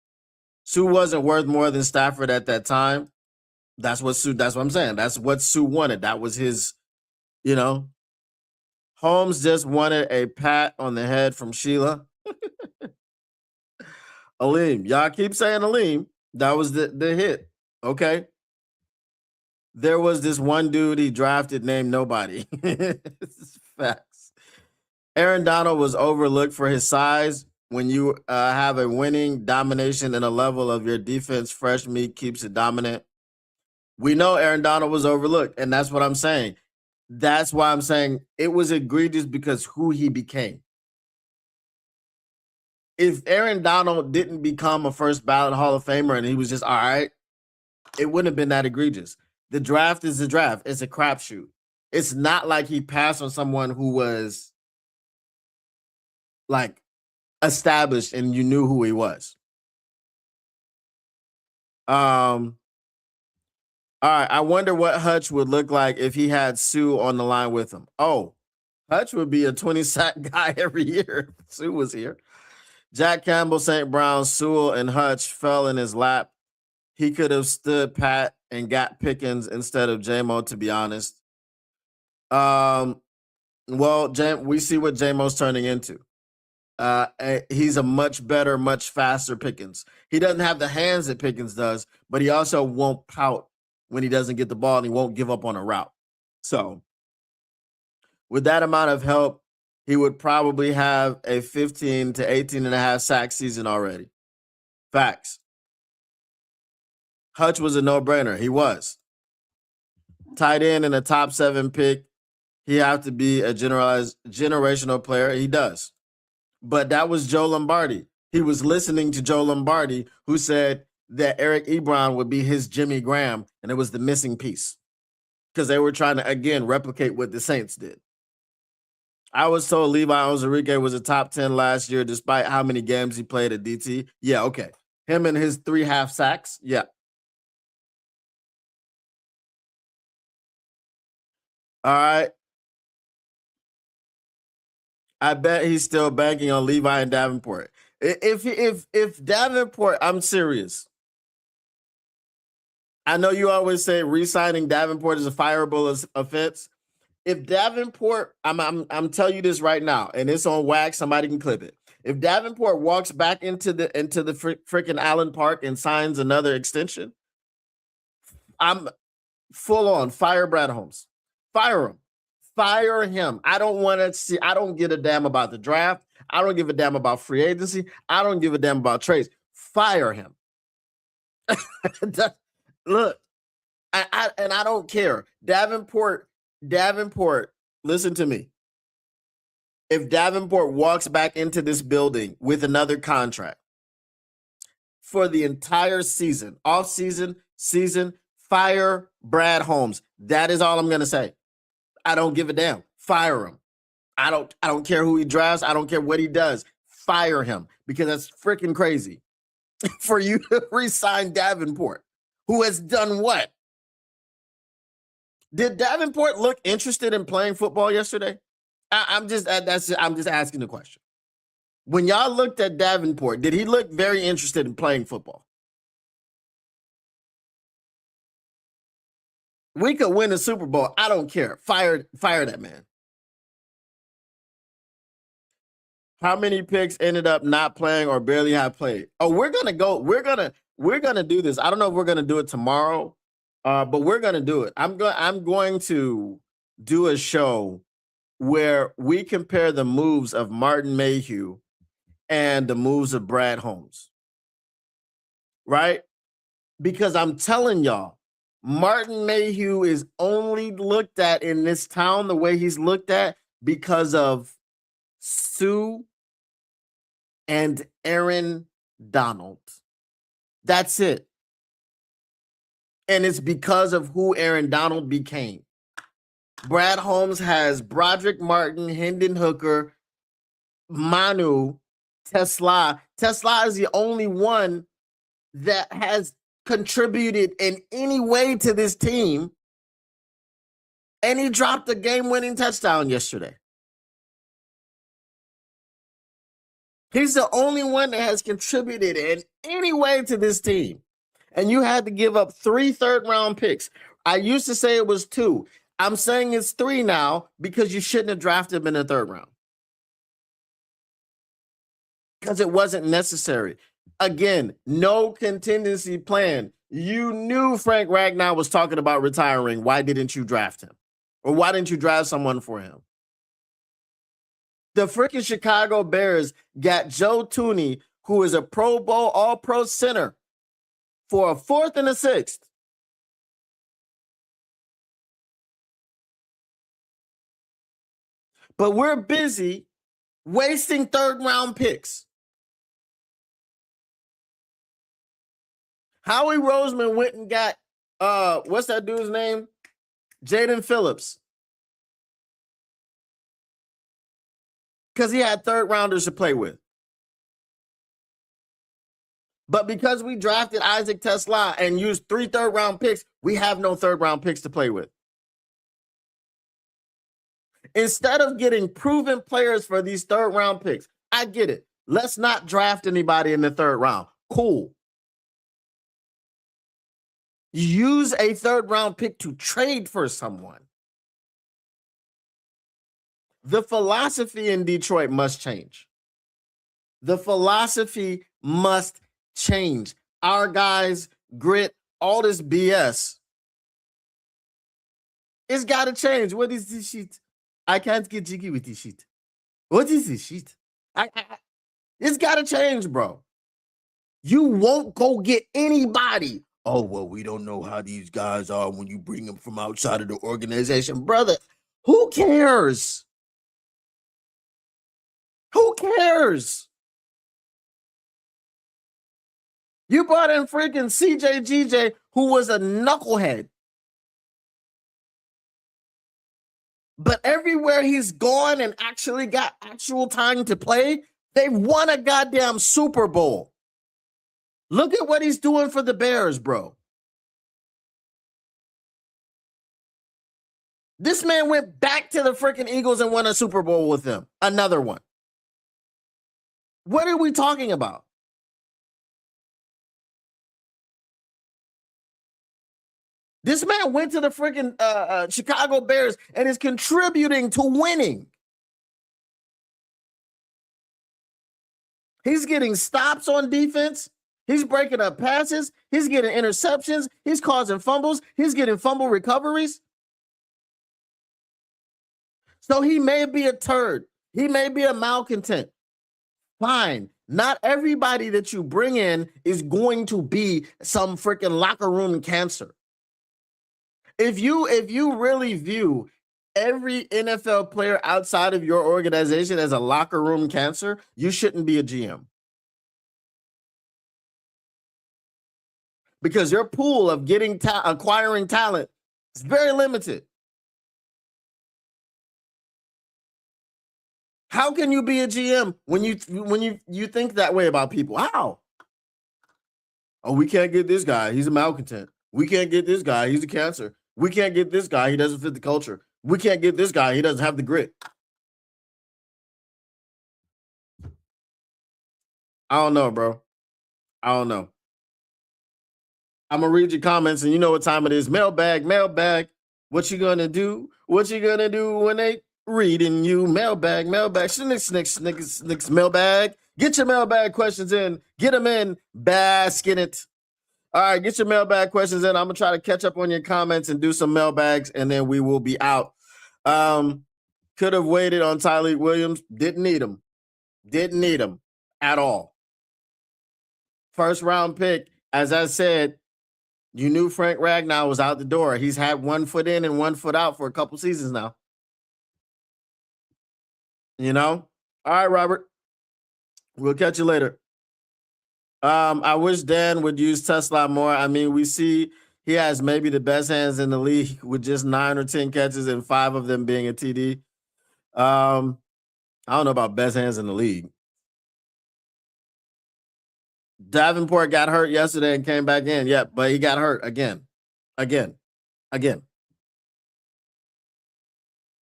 Sue wasn't worth more than Stafford at that time. That's what I'm saying. That's what Sue wanted. That was his, Holmes just wanted a pat on the head from Sheila. Aleem. Y'all keep saying Aleem. That was the hit. Okay. There was this one dude he drafted named Nobody. Facts. Aaron Donald was overlooked for his size. When you have a winning domination and a level of your defense, fresh meat keeps it dominant. We know Aaron Donald was overlooked, and that's what I'm saying. That's why I'm saying it was egregious because who he became. If Aaron Donald didn't become a first ballot Hall of Famer and he was just all right, it wouldn't have been that egregious. The draft is the draft. It's a crapshoot. It's not like he passed on someone who was like established and you knew who he was. All right. I wonder what Hutch would look like if he had Sue on the line with him. Oh, Hutch would be a 20-sack guy every year if Sue was here. Jack Campbell, St. Brown, Sewell, and Hutch fell in his lap. He could have stood pat and got Pickens instead of J-Mo, to be honest. Well, we see what J-Mo's turning into. He's a much better, much faster Pickens. He doesn't have the hands that Pickens does, but he also won't pout when he doesn't get the ball, and he won't give up on a route. So with that amount of help, he would probably have a 15 to 18 and a half sack season already. Facts. Hutch was a no-brainer. He was. Tight end and a top 7 pick. He have to be a generational player. He does. But that was Joe Lombardi. He was listening to Joe Lombardi, who said that Eric Ebron would be his Jimmy Graham, and it was the missing piece. Because they were trying to, again, replicate what the Saints did. I was told Levi Onwuzurike was a top 10 last year, despite how many games he played at DT. Yeah, okay. Him and his 3 half sacks. Yeah. All right. I bet he's still banking on Levi and Davenport. If Davenport, I'm serious. I know you always say re-signing Davenport is a fireable offense. If Davenport, I'm telling you this right now, and it's on wax, somebody can clip it. If Davenport walks back into the freaking Allen Park and signs another extension, I'm full on fire Brad Holmes. Fire him. Fire him. I don't want to see. I don't give a damn about the draft. I don't give a damn about free agency. I don't give a damn about trades. Fire him. Look, I don't care. Davenport, listen to me. If Davenport walks back into this building with another contract for the entire season, off season, fire Brad Holmes. That is all I'm going to say. I don't give a damn. Fire him. I don't care who he drafts. I don't care what he does. Fire him, because that's freaking crazy for you to re-sign Davenport, who has done what? Did Davenport look interested in playing football yesterday? I'm just asking the question. When y'all looked at Davenport, did he look very interested in playing football? We could win the Super Bowl. I don't care. Fire that man. How many picks ended up not playing or barely have played? Oh, we're gonna do this. I don't know if we're gonna do it tomorrow, but we're gonna do it. I'm going to do a show where we compare the moves of Martin Mayhew and the moves of Brad Holmes. Right? Because I'm telling y'all, Martin Mayhew is only looked at in this town the way he's looked at because of Sue and Aaron Donald. That's it. And it's because of who Aaron Donald became. Brad Holmes has Broderick Martin, Hendon Hooker, Manu, Tesla. Tesla is the only one that has contributed in any way to this team. And he dropped a game-winning touchdown yesterday. He's the only one that has contributed in any way to this team. And you had to give up 3 third-round picks. I used to say it was 2. I'm saying it's 3 now because you shouldn't have drafted him in the 3rd round. Because it wasn't necessary. Again, no contingency plan. You knew Frank Ragnow was talking about retiring. Why didn't you draft him? Or why didn't you draft someone for him? The freaking Chicago Bears got Joe Thuney, who is a Pro Bowl All-Pro center, for a 4th and a 6th. But we're busy wasting 3rd-round picks. Howie Roseman went and got, what's that dude's name? Jaden Phillips. Because he had 3rd-rounders to play with. But because we drafted Isaac Tesla and used 3 3rd-round picks, we have no 3rd-round picks to play with. Instead of getting proven players for these 3rd-round picks, I get it. Let's not draft anybody in the 3rd round. Cool. Use a 3rd-round pick to trade for someone. The philosophy in Detroit must change. The philosophy must change. Our guys, grit, all this BS. It's got to change. What is this shit? I can't get jiggy with this shit. What is this shit? It's got to change, bro. You won't go get anybody. Oh, well, we don't know how these guys are when you bring them from outside of the organization. Brother, who cares? Who cares? You brought in freaking CJGJ, who was a knucklehead. But everywhere he's gone and actually got actual time to play, they've won a goddamn Super Bowl. Look at what he's doing for the Bears, bro. This man went back to the freaking Eagles and won a Super Bowl with them. Another one. What are we talking about? This man went to the freaking Chicago Bears and is contributing to winning. He's getting stops on defense. He's breaking up passes. He's getting interceptions. He's causing fumbles. He's getting fumble recoveries. So he may be a turd. He may be a malcontent. Fine. Not everybody that you bring in is going to be some freaking locker room cancer. If you really view every NFL player outside of your organization as a locker room cancer, you shouldn't be a GM. Because your pool of acquiring talent is very limited. How can you be a GM when you think that way about people? How? Oh, we can't get this guy. He's a malcontent. We can't get this guy. He's a cancer. We can't get this guy. He doesn't fit the culture. We can't get this guy. He doesn't have the grit. I don't know, bro. I don't know. I'm going to read your comments, and you know what time it is. Mailbag. What you going to do? What you going to do when they reading you? Mailbag. Snicks, mailbag. Get your mailbag questions in. Get them in. Bask in it. All right, get your mailbag questions in. I'm going to try to catch up on your comments and do some mailbags, and then we will be out. Could have waited on Tyreek Williams. Didn't need him. Didn't need him at all. 1st round pick, as I said, you knew Frank Ragnow was out the door. He's had 1 foot in and 1 foot out for a couple seasons now. You know? All right, Robert. We'll catch you later. I wish Dan would use Tesla more. I mean, we see He has maybe the best hands in the league with just 9 or 10 catches and 5 of them being a TD. I don't know about best hands in the league. Davenport got hurt yesterday and came back in. Yeah, but he got hurt again. Again.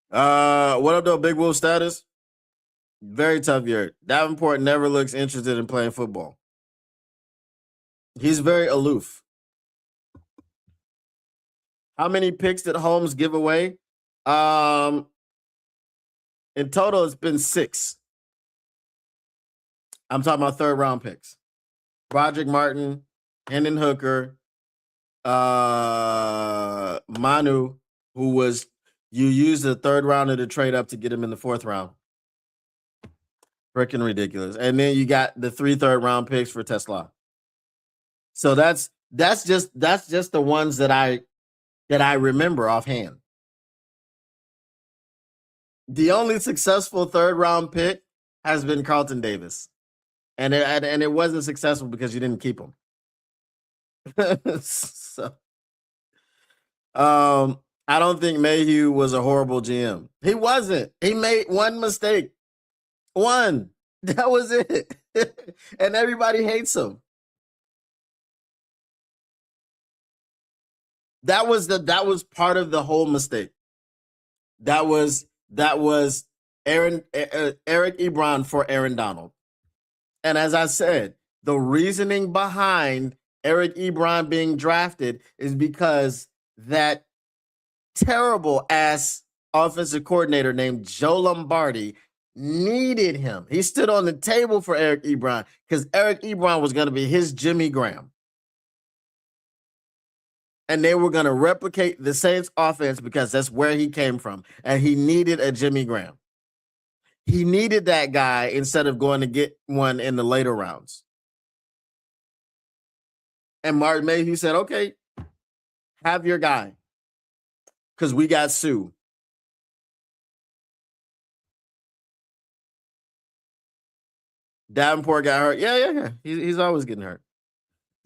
What up though, Big Wolf status? Very tough year. Davenport never looks interested in playing football. He's very aloof. How many picks did Holmes give away? In total, it's been 6. I'm talking about 3rd round picks. Broderick Martin, Hendon Hooker, Manu, who was you used the 3rd rounder to trade up to get him in the 4th round. Freaking ridiculous. And then you got the 3 3rd round picks for Tesla. So that's just the ones that I remember offhand. The only successful 3rd round pick has been Carlton Davis. And it wasn't successful because you didn't keep him. So, I don't think Mayhew was a horrible GM. He wasn't. He made one mistake. One. That was it. And everybody hates him. That was part of the whole mistake. That was Eric Ebron for Aaron Donald. And as I said, the reasoning behind Eric Ebron being drafted is because that terrible ass offensive coordinator named Joe Lombardi needed him. He stood on the table for Eric Ebron because Eric Ebron was going to be his Jimmy Graham. And they were going to replicate the Saints offense because that's where he came from. And he needed a Jimmy Graham. He needed that guy instead of going to get one in the later rounds. And Martin Mayhew said, okay, have your guy. Because we got Sue. Davenport got hurt. Yeah. He's always getting hurt.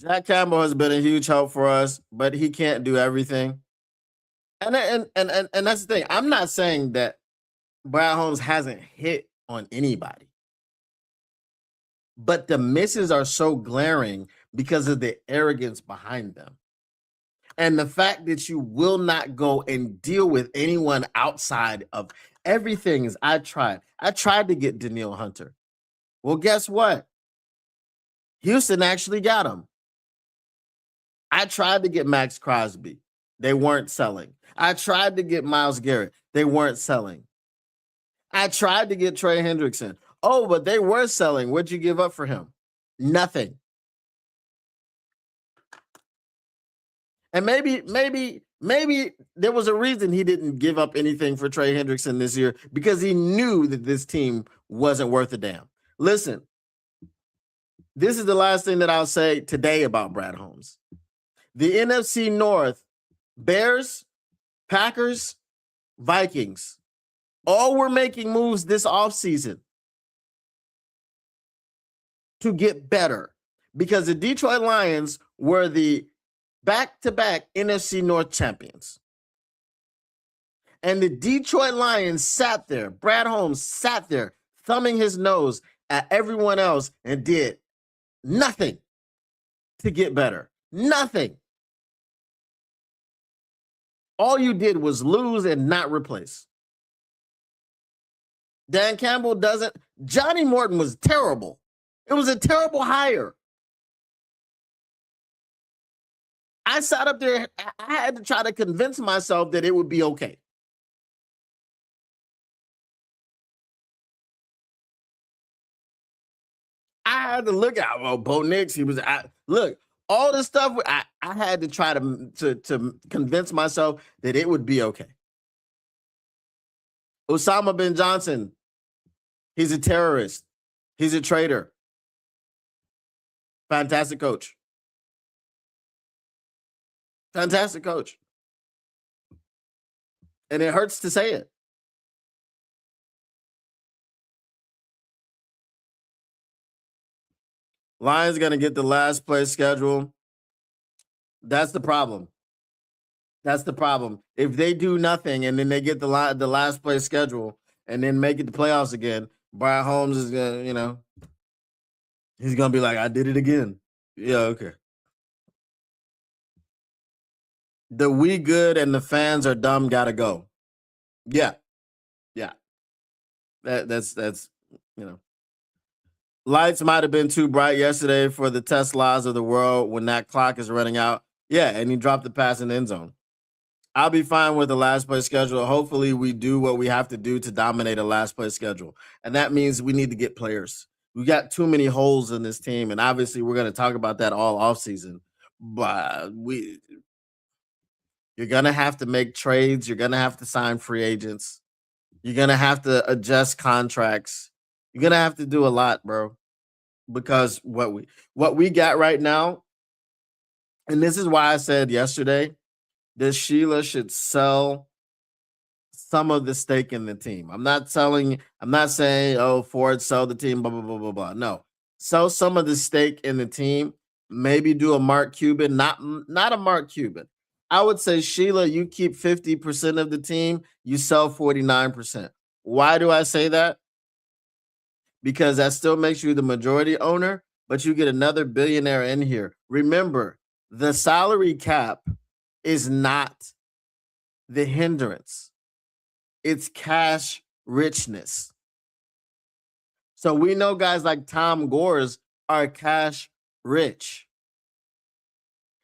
Jack Campbell has been a huge help for us, but he can't do everything. And that's the thing. I'm not saying that Brad Holmes hasn't hit on anybody. But the misses are so glaring because of the arrogance behind them. And the fact that you will not go and deal with anyone outside of everything is I tried. I tried to get Danielle Hunter. Well, guess what? Houston actually got him. I tried to get Max Crosby. They weren't selling. I tried to get Myles Garrett. They weren't selling. I tried to get Trey Hendrickson. Oh, but they were selling. What'd you give up for him? Nothing. And maybe there was a reason he didn't give up anything for Trey Hendrickson this year because he knew that this team wasn't worth a damn. Listen, this is the last thing that I'll say today about Brad Holmes. The NFC North, Bears, Packers, Vikings, all were making moves this offseason to get better because the Detroit Lions were the back-to-back NFC North champions. And the Detroit Lions sat there, Brad Holmes sat there, thumbing his nose at everyone else and did nothing to get better. Nothing. All you did was lose and not replace. Dan Campbell doesn't. Johnny Morton was terrible. It was a terrible hire. I sat up there. I had to try to convince myself that it would be okay. I had to look at Bo Nix. He was look all the stuff. I had to try to convince myself that it would be okay. Osama bin Johnson, he's a terrorist. He's a traitor. Fantastic coach. Fantastic coach. And it hurts to say it. Lions going to get the last place schedule. That's the problem. That's the problem. If they do nothing and then they get the last place schedule and then make it the playoffs again, Brian Holmes is gonna, he's gonna be like, I did it again. Yeah, okay. The we good and the fans are dumb gotta go. Yeah. Yeah. That's lights might have been too bright yesterday for the Teslas of the world when that clock is running out. Yeah, and he dropped the pass in the end zone. I'll be fine with the last place schedule. Hopefully, we do what we have to do to dominate a last place schedule. And that means we need to get players. We got too many holes in this team. And obviously, we're going to talk about that all offseason. But you're going to have to make trades. You're going to have to sign free agents. You're going to have to adjust contracts. You're going to have to do a lot, bro. Because what we got right now, and this is why I said yesterday, that Sheila should sell some of the stake in the team. I'm not saying, oh, Ford sell the team, blah, blah, blah, blah, blah. No. Sell some of the stake in the team. Maybe do a Mark Cuban, not a Mark Cuban. I would say, Sheila, you keep 50% of the team, you sell 49%. Why do I say that? Because that still makes you the majority owner, but you get another billionaire in here. Remember, the salary cap is not the hindrance. It's cash richness. So we know guys like Tom Gores are cash rich.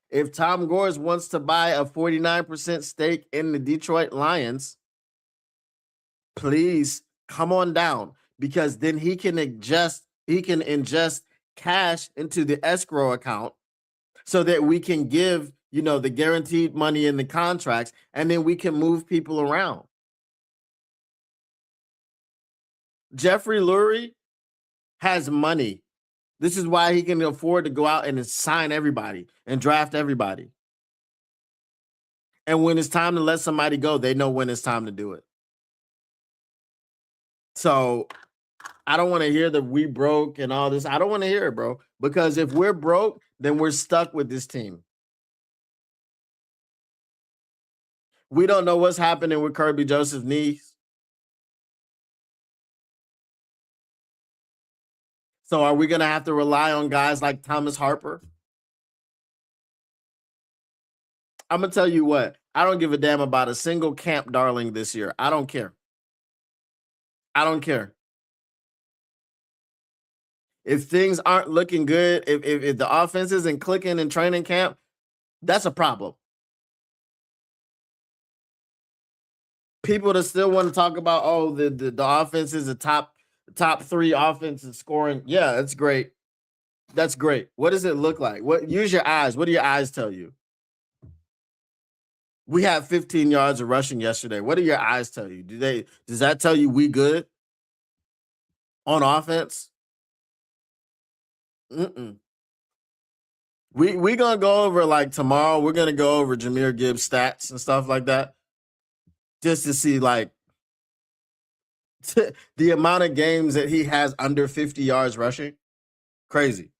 If Tom Gores wants to buy a 49% stake in the Detroit Lions, please come on down, because then he can ingest cash into the escrow account so that we can give, the guaranteed money in the contracts, and then we can move people around. Jeffrey Lurie has money. This is why he can afford to go out and sign everybody and draft everybody. And when it's time to let somebody go, they know when it's time to do it. So I don't want to hear that we broke and all this. I don't want to hear it, bro. Because if we're broke, then we're stuck with this team. We don't know what's happening with Kirby Joseph's knees. So are we going to have to rely on guys like Thomas Harper? I'm going to tell you what. I don't give a damn about a single camp darling this year. I don't care. I don't care. If things aren't looking good, if the offense isn't clicking in training camp, that's a problem. People that still want to talk about, oh, the offense is a top 3 offense in scoring. Yeah, that's great. That's great. What does it look like? Use your eyes. What do your eyes tell you? We had 15 yards of rushing yesterday. What do your eyes tell you? Does that tell you we good on offense? Mm-mm. We gonna go over, like, tomorrow. We're gonna go over Jahmyr Gibbs stats and stuff like that, just to see, like, the amount of games that he has under 50 yards rushing. Crazy.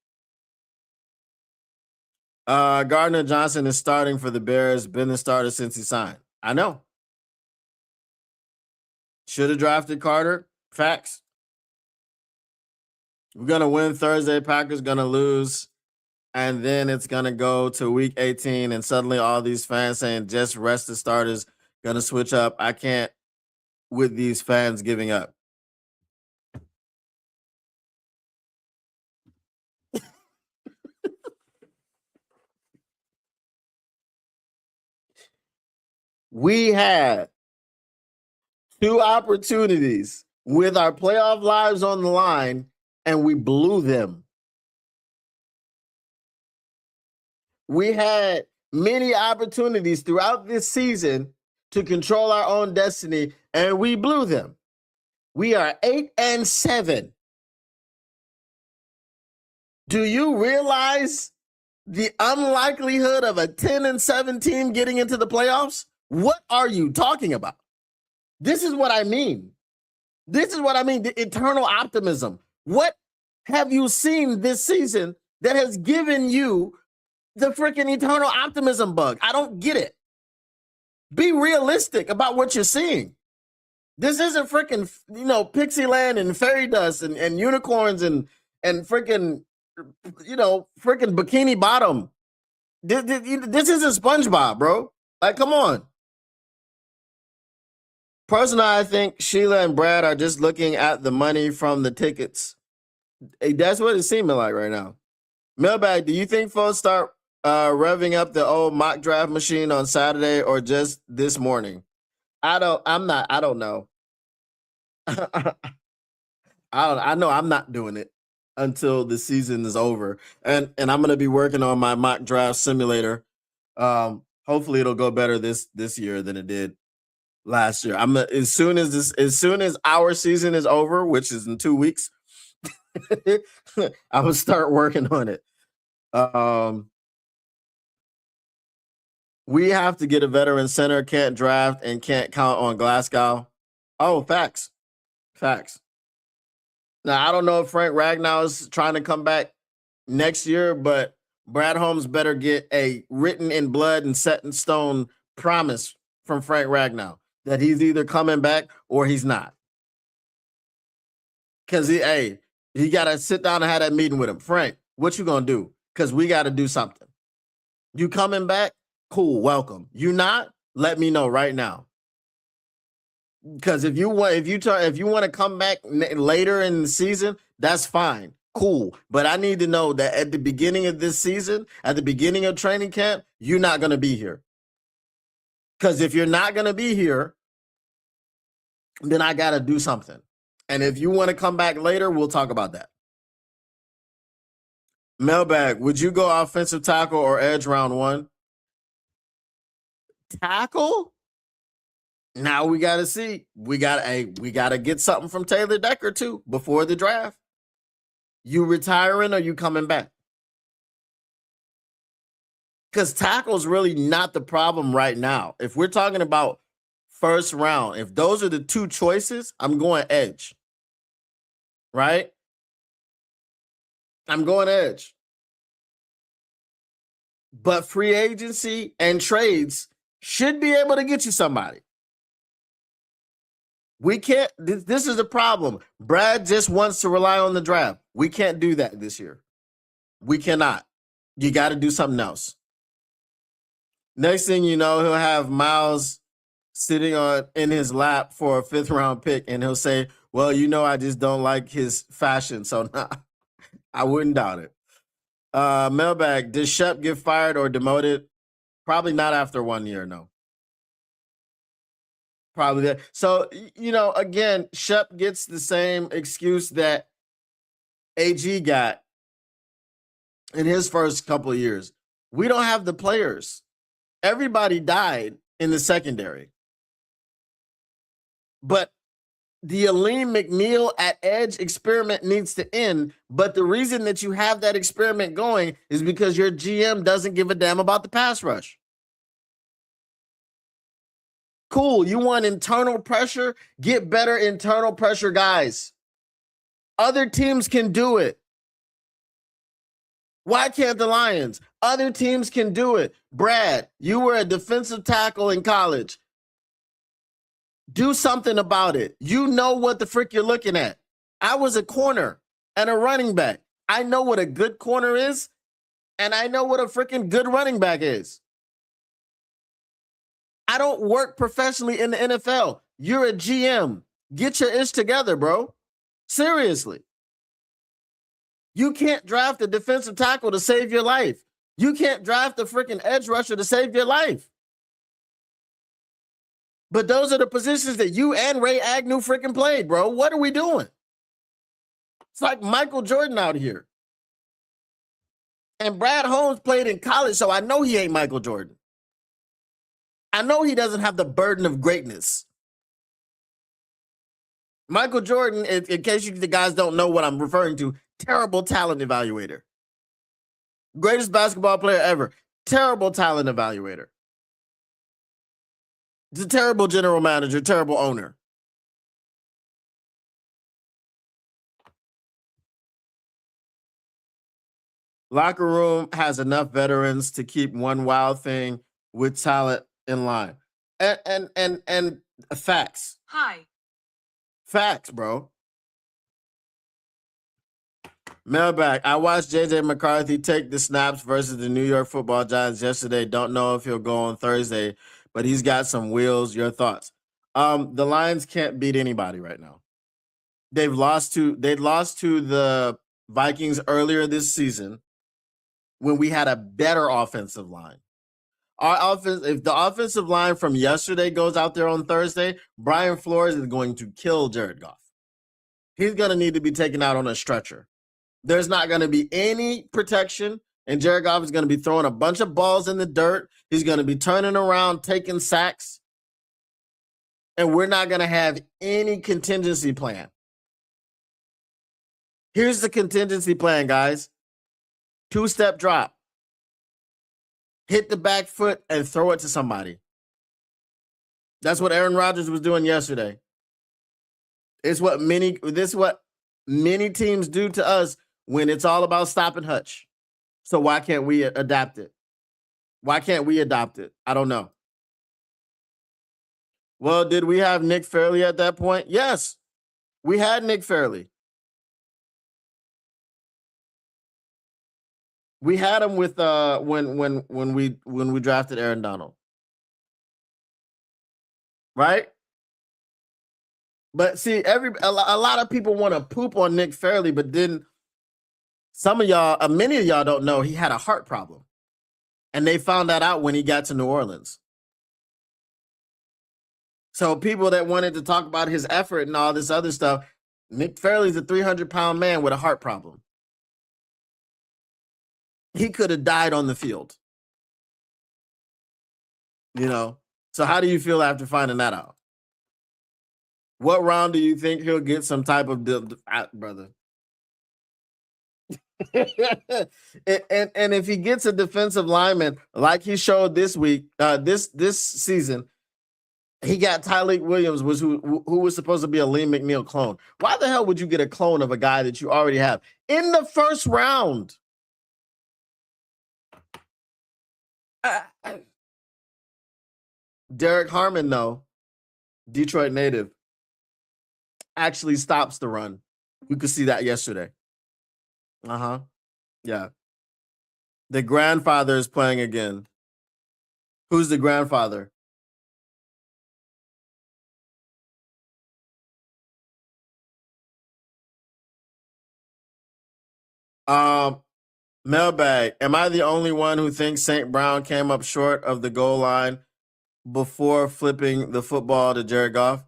Gardner Johnson is starting for the Bears. Been the starter since he signed. I know. Should have drafted Carter. Facts. We're gonna win Thursday. Packers gonna lose. And then it's going to go to week 18, and suddenly all these fans saying just rest the starters, going to switch up. I can't with these fans giving up. We had 2 opportunities with our playoff lives on the line, and we blew them. We had many opportunities throughout this season to control our own destiny, and we blew them. We are 8-7. Do you realize the unlikelihood of a 10-7 team getting into the playoffs? What are you talking about? This is what I mean. This is what I mean, the eternal optimism. What have you seen this season that has given you the freaking eternal optimism bug? I don't get it. Be realistic about what you're seeing. This isn't freaking, pixie land and fairy dust and unicorns and freaking, freaking Bikini Bottom. This isn't SpongeBob, bro. Like, come on. Personally, I think Sheila and Brad are just looking at the money from the tickets. Hey, that's what it's seeming like right now. Mailbag, do you think folks start revving up the old mock draft machine on Saturday or just this morning? I don't know. I know I'm not doing it until the season is over. And I'm gonna be working on my mock draft simulator. Hopefully it'll go better this year than it did last year. As soon as our season is over, which is in 2 weeks, I will start working on it. We have to get a veteran center, can't draft and can't count on Glasgow. Oh, facts. Now, I don't know if Frank Ragnow is trying to come back next year, but Brad Holmes better get a written in blood and set in stone promise from Frank Ragnow that he's either coming back or he's not. Because he got to sit down and have that meeting with him. Frank, what you going to do? Because we got to do something. You coming back? Cool, welcome. You not? Let me know right now. Because if you want to come back later in the season, that's fine, cool. But I need to know that at the beginning of this season, at the beginning of training camp, you're not going to be here. Because if you're not going to be here, then I got to do something. And if you want to come back later, we'll talk about that. Mailbag, would you go offensive tackle or edge round 1? Tackle? Now we got to see. We got to get something from Taylor Decker too before the draft. You retiring or you coming back? Because tackle's really not the problem right now. If we're talking about first round, if those are the two choices, I'm going edge. Right? I'm going edge. But free agency and trades should be able to get you somebody. We can't. This is a problem. Brad just wants to rely on the draft. We can't do that this year. We cannot. You got to do something else. Next thing you know, he'll have Miles sitting in his lap for a 5th round pick, and he'll say, "Well, I just don't like his fashion, so nah." I wouldn't doubt it. Mailbag, does Shep get fired or demoted? Probably not after 1 year, no. Probably that. So, again, Shep gets the same excuse that AG got in his first couple of years. We don't have the players. Everybody died in the secondary. But the Aleem McNeil at edge experiment needs to end. But the reason that you have that experiment going is because your GM doesn't give a damn about the pass rush. Cool. You want internal pressure? Get better internal pressure guys. Other teams can do it. Why can't the Lions? Other teams can do it. Brad, you were a defensive tackle in college. Do something about it. You know what the frick you're looking at. I was a corner and a running back. I know what a good corner is, and I know what a freaking good running back is. I don't work professionally in the NFL. You're a GM. Get your ish together, bro. Seriously. You can't draft a defensive tackle to save your life. You can't draft a freaking edge rusher to save your life. But those are the positions that you and Ray Agnew freaking played, bro. What are we doing? It's like Michael Jordan out here. And Brad Holmes played in college, so I know he ain't Michael Jordan. I know he doesn't have the burden of greatness. Michael Jordan, in case the guys don't know what I'm referring to, terrible talent evaluator. Greatest basketball player ever. Terrible talent evaluator. He's a terrible general manager, terrible owner. Locker room has enough veterans to keep one wild thing with talent in line. And facts. Hi. Facts, bro. Mailbag. I watched JJ McCarthy take the snaps versus the New York Football Giants yesterday. Don't know if he'll go on Thursday, but he's got some wheels. Your thoughts? The Lions can't beat anybody right now. They lost to the Vikings earlier this season when we had a better offensive line. Our offense, if the offensive line from yesterday goes out there on Thursday, Brian Flores is going to kill Jared Goff. He's going to need to be taken out on a stretcher. There's not going to be any protection, and Jared Goff is going to be throwing a bunch of balls in the dirt. He's going to be turning around, taking sacks, and we're not going to have any contingency plan. Here's the contingency plan, guys. 2-step drop. Hit the back foot and throw it to somebody. That's what Aaron Rodgers was doing yesterday. This is what many teams do to us when it's all about stop and hutch. So why can't we adapt it? Why can't we adopt it? I don't know. Well, did we have Nick Fairley at that point? Yes, we had Nick Fairley. We had him with when we drafted Aaron Donald. Right? But see, a lot of people want to poop on Nick Fairley, but then many of y'all don't know he had a heart problem. And they found that out when he got to New Orleans. So people that wanted to talk about his effort and all this other stuff, Nick Fairley's a 300-pound man with a heart problem. He could have died on the field. So how do you feel after finding that out? What round do you think he'll get some type of brother? and if he gets a defensive lineman like he showed this week, this season, he got Tyleik Williams, who was supposed to be a Lee McNeil clone. Why the hell would you get a clone of a guy that you already have in the first round? Derek Harmon, though, Detroit native, actually stops the run. We could see that yesterday. Yeah. The grandfather is playing again. Who's the grandfather? Mailbag. Am I the only one who thinks St. Brown came up short of the goal line before flipping the football to Jared Goff?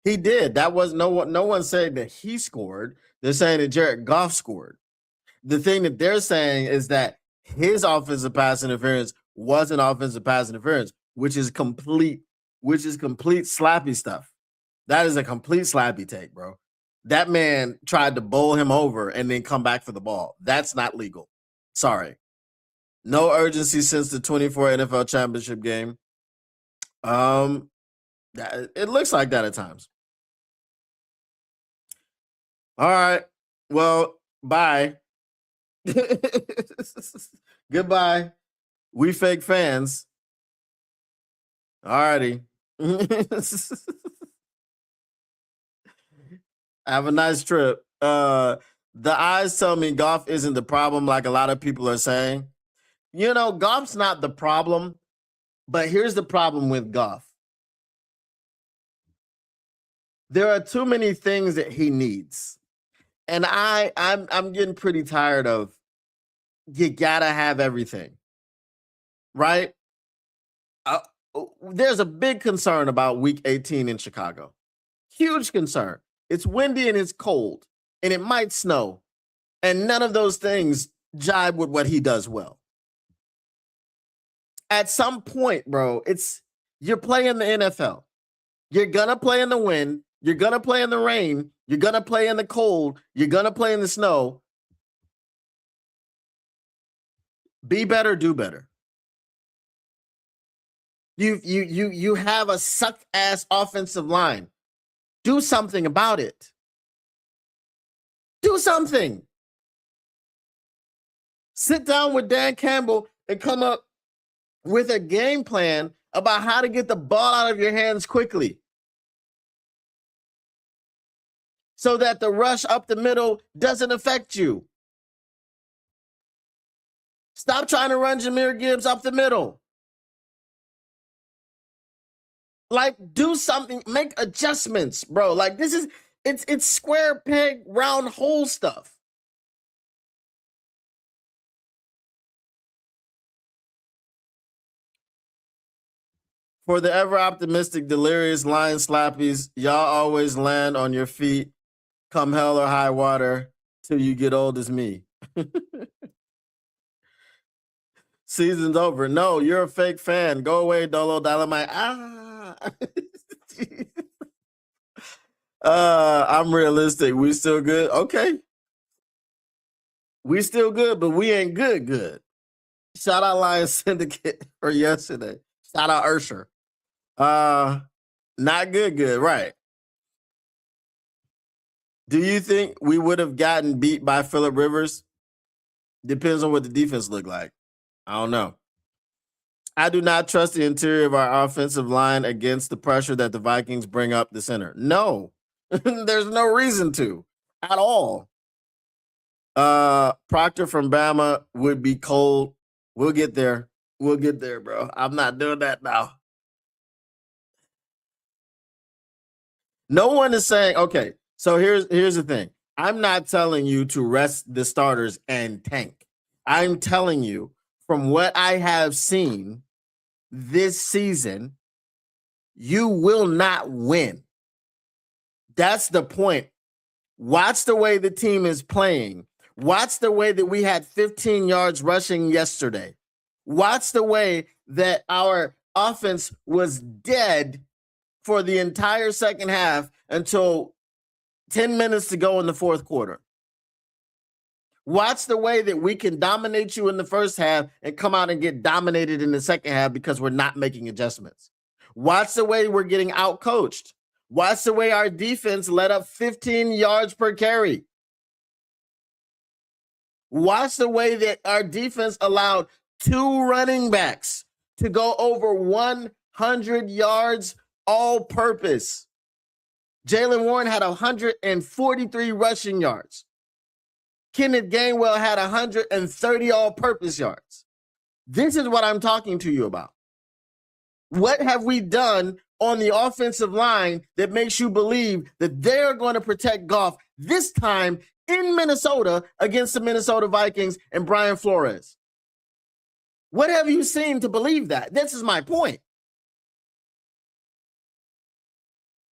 He did. That was no one said that he scored. They're saying that Jared Goff scored. The thing that they're saying is that his offensive pass interference wasn't offensive pass interference, which is complete slappy stuff. That is a complete slappy take, bro. That man tried to bowl him over and then come back for the ball. That's not legal. Sorry. No urgency since the 24 NFL championship game. It looks like that at times. All right. Well, bye. Goodbye. We fake fans. All righty. Have a nice trip. The eyes tell me Goff isn't the problem like a lot of people are saying. Goff's not the problem, but here's the problem with Goff. There are too many things that he needs. And I'm getting pretty tired of you gotta have everything. Right? There's a big concern about week 18 in Chicago. Huge concern. It's windy and it's cold, and it might snow. And none of those things jibe with what he does well. At some point, bro, you're playing the NFL. You're going to play in the wind. You're going to play in the rain. You're going to play in the cold. You're going to play in the snow. Be better, do better. You have a suck-ass offensive line. Do something about it. Do something. Sit down with Dan Campbell and come up with a game plan about how to get the ball out of your hands quickly so that the rush up the middle doesn't affect you. Stop trying to run Jahmyr Gibbs up the middle. Like, do something, make adjustments, bro. Like, this is it's square peg, round hole stuff. For the ever optimistic, delirious lion slappies, y'all always land on your feet, come hell or high water, till you get old as me. Season's over. No, you're a fake fan. Go away, Dolo Dolomite. I'm realistic. We still good? Okay. We still good, but we ain't good. Shout out Lion Syndicate for yesterday. Shout out Ursher. Not good, right. Do you think we would have gotten beat by Phillip Rivers? Depends on what the defense looked like. I don't know. I do not trust the interior of our offensive line against the pressure that the Vikings bring up the center. No, there's no reason to at all. Proctor from Bama would be cold. We'll get there. We'll get there, bro. I'm not doing that now. No one is saying, okay, so here's the thing. I'm not telling you to rest the starters and tank. I'm telling you from what I have seen this season, you will not win. That's the point. Watch the way the team is playing. Watch the way that we had 15 yards rushing yesterday. Watch the way that our offense was dead for the entire second half until 10 minutes to go in the fourth quarter. Watch the way that we can dominate you in the first half and come out and get dominated in the second half because we're not making adjustments. Watch the way we're getting out-coached. Watch the way our defense let up 15 yards per carry. Watch the way that our defense allowed 2 running backs to go over 100 yards all-purpose. Jaylen Warren had 143 rushing yards. Kenneth Gainwell had 130 all-purpose yards. This is what I'm talking to you about. What have we done on the offensive line that makes you believe that they're going to protect Goff this time in Minnesota against the Minnesota Vikings and Brian Flores? What have you seen to believe that? This is my point.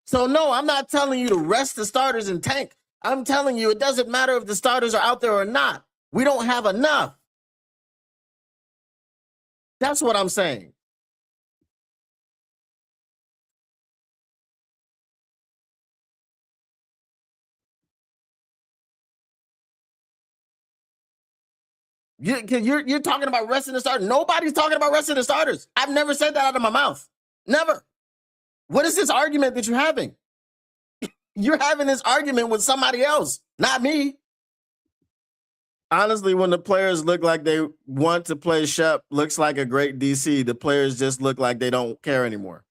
So no, I'm not telling you to rest the starters and tank. I'm telling you it doesn't matter if the starters are out there or not. We don't have enough. That's what I'm saying. You're talking about resting the starters. Nobody's talking about resting the starters. I've never said that out of my mouth. Never. What is this argument that you're having? You're having this argument with somebody else, not me. Honestly, when the players look like they want to play Shep, looks like a great DC, the players just look like they don't care anymore.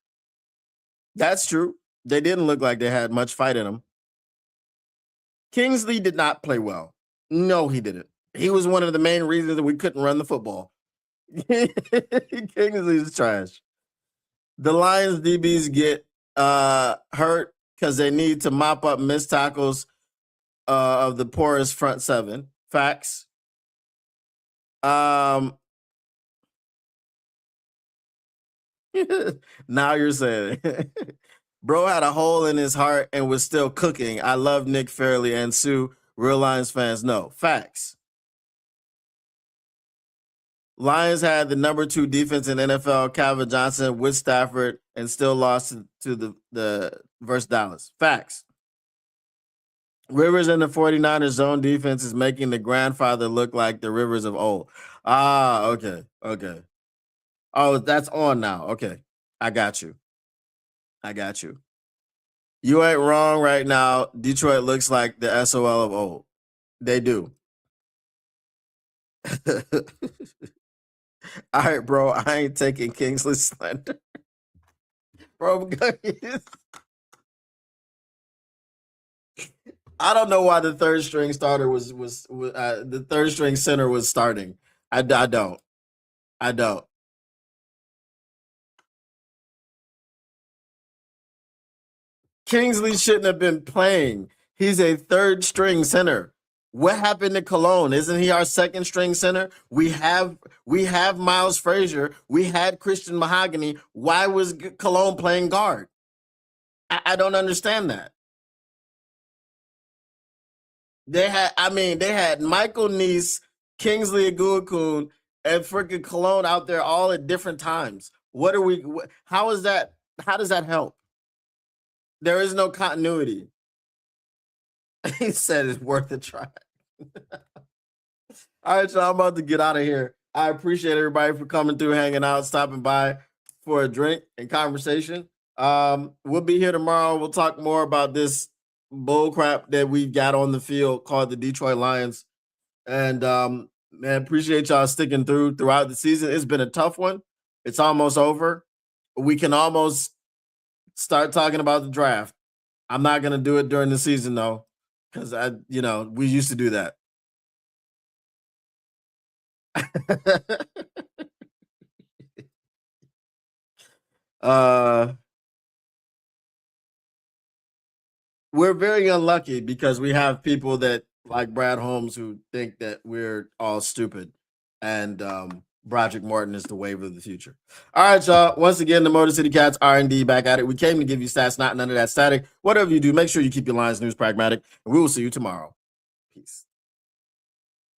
That's true. They didn't look like they had much fight in them. Kingsley did not play well. No, he didn't. He was one of the main reasons that we couldn't run the football. Kingsley's trash. The Lions DBs get hurt because they need to mop up missed tackles of the poorest front seven. Facts. Now you're saying bro had a hole in his heart and was still cooking. I love Nick Fairley and Sue. Real Lions fans know. Facts. Lions had the number 2 defense in NFL, Calvin Johnson with Stafford, and still lost to the versus Dallas. Facts. Rivers in the 49ers zone defense is making the grandfather look like the Rivers of old. Okay. Oh, that's on now. Okay. I got you. You ain't wrong right now. Detroit looks like the SOL of old. They do. All right, bro. I ain't taking Kingsley slander. Bro, I don't know why the third string starter was the third string center was starting. I don't. I don't. Kingsley shouldn't have been playing. He's a third string center. What happened to Cologne? Isn't he our second string center? We have Miles Frazier. We had Christian Mahogany. Why was Cologne playing guard? I don't understand that. They had Michael Neese, Kingsley Aguakun, and freaking Cologne out there all at different times. What are we? How is that? How does that help? There is no continuity. He said it's worth a try. All right, y'all. I'm about to get out of here. I appreciate everybody for coming through, hanging out, stopping by for a drink and conversation. We'll be here tomorrow. We'll talk more about this bull crap that we got on the field called the Detroit Lions. And man, appreciate y'all sticking throughout the season. It's been a tough one. It's almost over. We can almost start talking about the draft. I'm not gonna do it during the season though, because we used to do that. uh we're very unlucky because we have people that like Brad Holmes who think that we're all stupid, and Broderick Morton is the wave of the future. All right, y'all. Once again, the Motor City Cats R&D back at it. We came to give you stats, not none of that static. Whatever you do, make sure you keep your lines news pragmatic, and we will see you tomorrow. Peace.